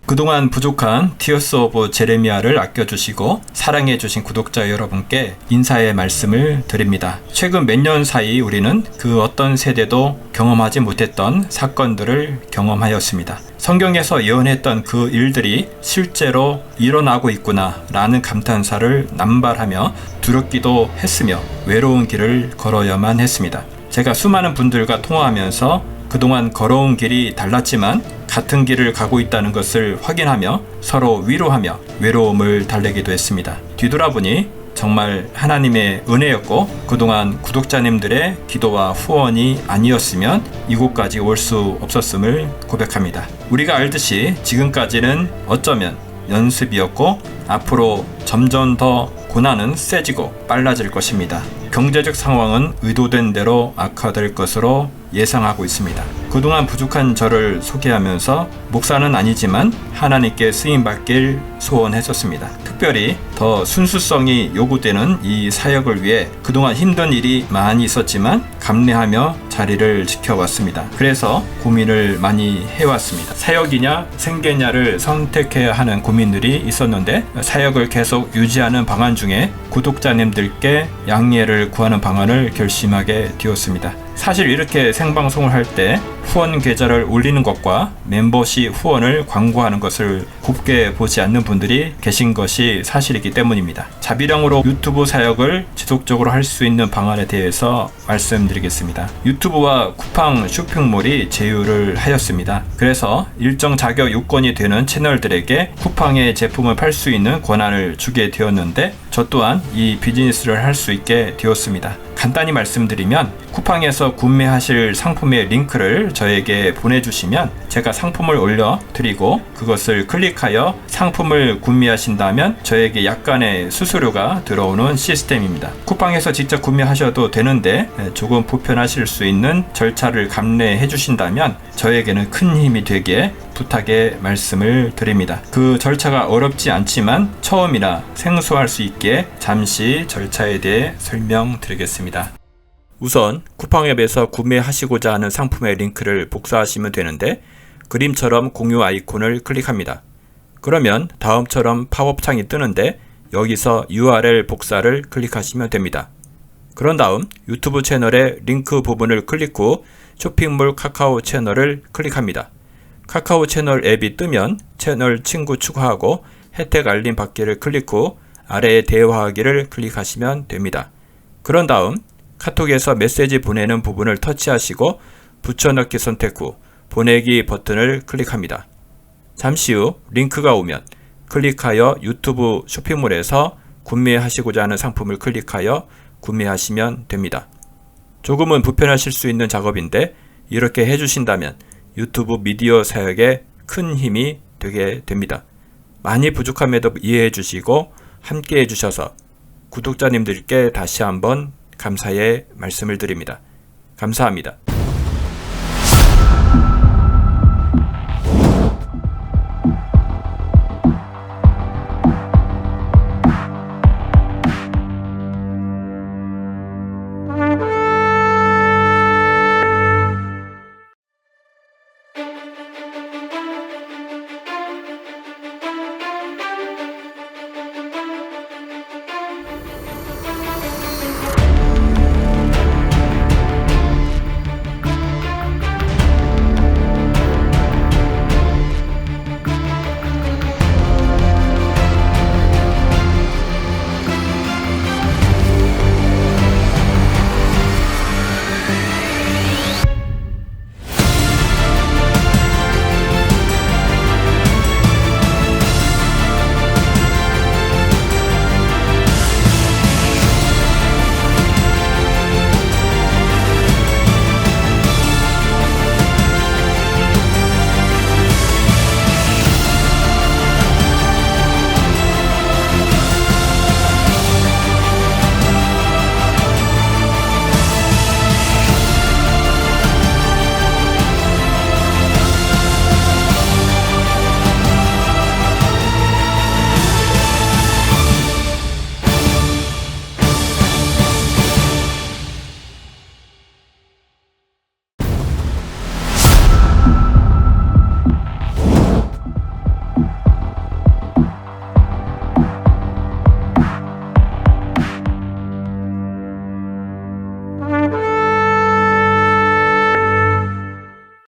S1: 그동안 부족한 티어스 오브 제레미야를 아껴주시고 사랑해주신 구독자 여러분께 인사의 말씀을 드립니다. 최근 몇 년 사이 우리는 그 어떤 세대도 경험하지 못했던 사건들을 경험하였습니다. 성경에서 예언했던 그 일들이 실제로 일어나고 있구나 라는 감탄사를 남발하며 두렵기도 했으며 외로운 길을 걸어야만 했습니다. 제가 수많은 분들과 통화하면서 그동안 걸어온 길이 달랐지만 같은 길을 가고 있다는 것을 확인하며 서로 위로하며 외로움을 달래기도 했습니다. 뒤돌아보니 정말 하나님의 은혜였고 그동안 구독자님들의 기도와 후원이 아니었으면 이곳까지 올 수 없었음을 고백합니다. 우리가 알듯이 지금까지는 어쩌면 연습이었고 앞으로 점점 더 고난은 세지고 빨라질 것입니다. 경제적 상황은 의도된 대로 악화될 것으로 예상하고 있습니다. 그동안 부족한 저를 소개하면서 목사는 아니지만 하나님께 쓰임받길 소원했었습니다. 특별히 더 순수성이 요구되는 이 사역을 위해 그동안 힘든 일이 많이 있었지만 감내하며 자리를 지켜왔습니다. 그래서 고민을 많이 해왔습니다. 사역이냐 생계냐를 선택해야 하는 고민들이 있었는데 사역을 계속 유지하는 방안 중에 구독자님들께 양해를 구하는 방안을 결심하게 되었습니다. 사실 이렇게 생방송을 할 때 후원 계좌를 올리는 것과 멤버시 후원을 광고하는 것을 곱게 보지 않는 분들이 계신 것이 사실이기 때문입니다. 자비량으로 유튜브 사역을 지속적으로 할 수 있는 방안에 대해서 말씀드리겠습니다. 유튜브와 쿠팡 쇼핑몰이 제휴를 하였습니다. 그래서 일정 자격 요건이 되는 채널들에게 쿠팡의 제품을 팔 수 있는 권한을 주게 되었는데 저 또한 이 비즈니스를 할 수 있게 되었습니다. 간단히 말씀드리면 쿠팡에서 구매하실 상품의 링크를 저에게 보내주시면 제가 상품을 올려드리고 그것을 클릭하여 상품을 구매하신다면 저에게 약간의 수수료가 들어오는 시스템입니다. 쿠팡에서 직접 구매하셔도 되는데 조금 불편하실 수 있는 절차를 감내해 주신다면 저에게는 큰 힘이 되기에 부탁의 말씀을 드립니다. 그 절차가 어렵지 않지만 처음이라 생소할 수 있기에 잠시 절차에 대해 설명드리겠습니다. 우선 쿠팡앱에서 구매하시고자 하는 상품의 링크를 복사하시면 되는데 그림처럼 공유 아이콘을 클릭합니다. 그러면 다음처럼 팝업 창이 뜨는데 여기서 URL 복사를 클릭하시면 됩니다. 그런 다음 유튜브 채널의 링크 부분을 클릭 후 쇼핑몰 카카오 채널을 클릭합니다. 카카오 채널 앱이 뜨면 채널 친구 추가하고 혜택 알림 받기를 클릭 후 아래에 대화하기를 클릭하시면 됩니다. 그런 다음 카톡에서 메시지 보내는 부분을 터치하시고 붙여넣기 선택 후 보내기 버튼을 클릭합니다. 잠시 후 링크가 오면 클릭하여 유튜브 쇼핑몰에서 구매하시고자 하는 상품을 클릭하여 구매하시면 됩니다. 조금은 불편하실 수 있는 작업인데 이렇게 해주신다면 유튜브 미디어 사역에 큰 힘이 되게 됩니다. 많이 부족함에도 이해해 주시고 함께 해주셔서 구독자님들께 다시 한번 감사의 말씀을 드립니다. 감사합니다.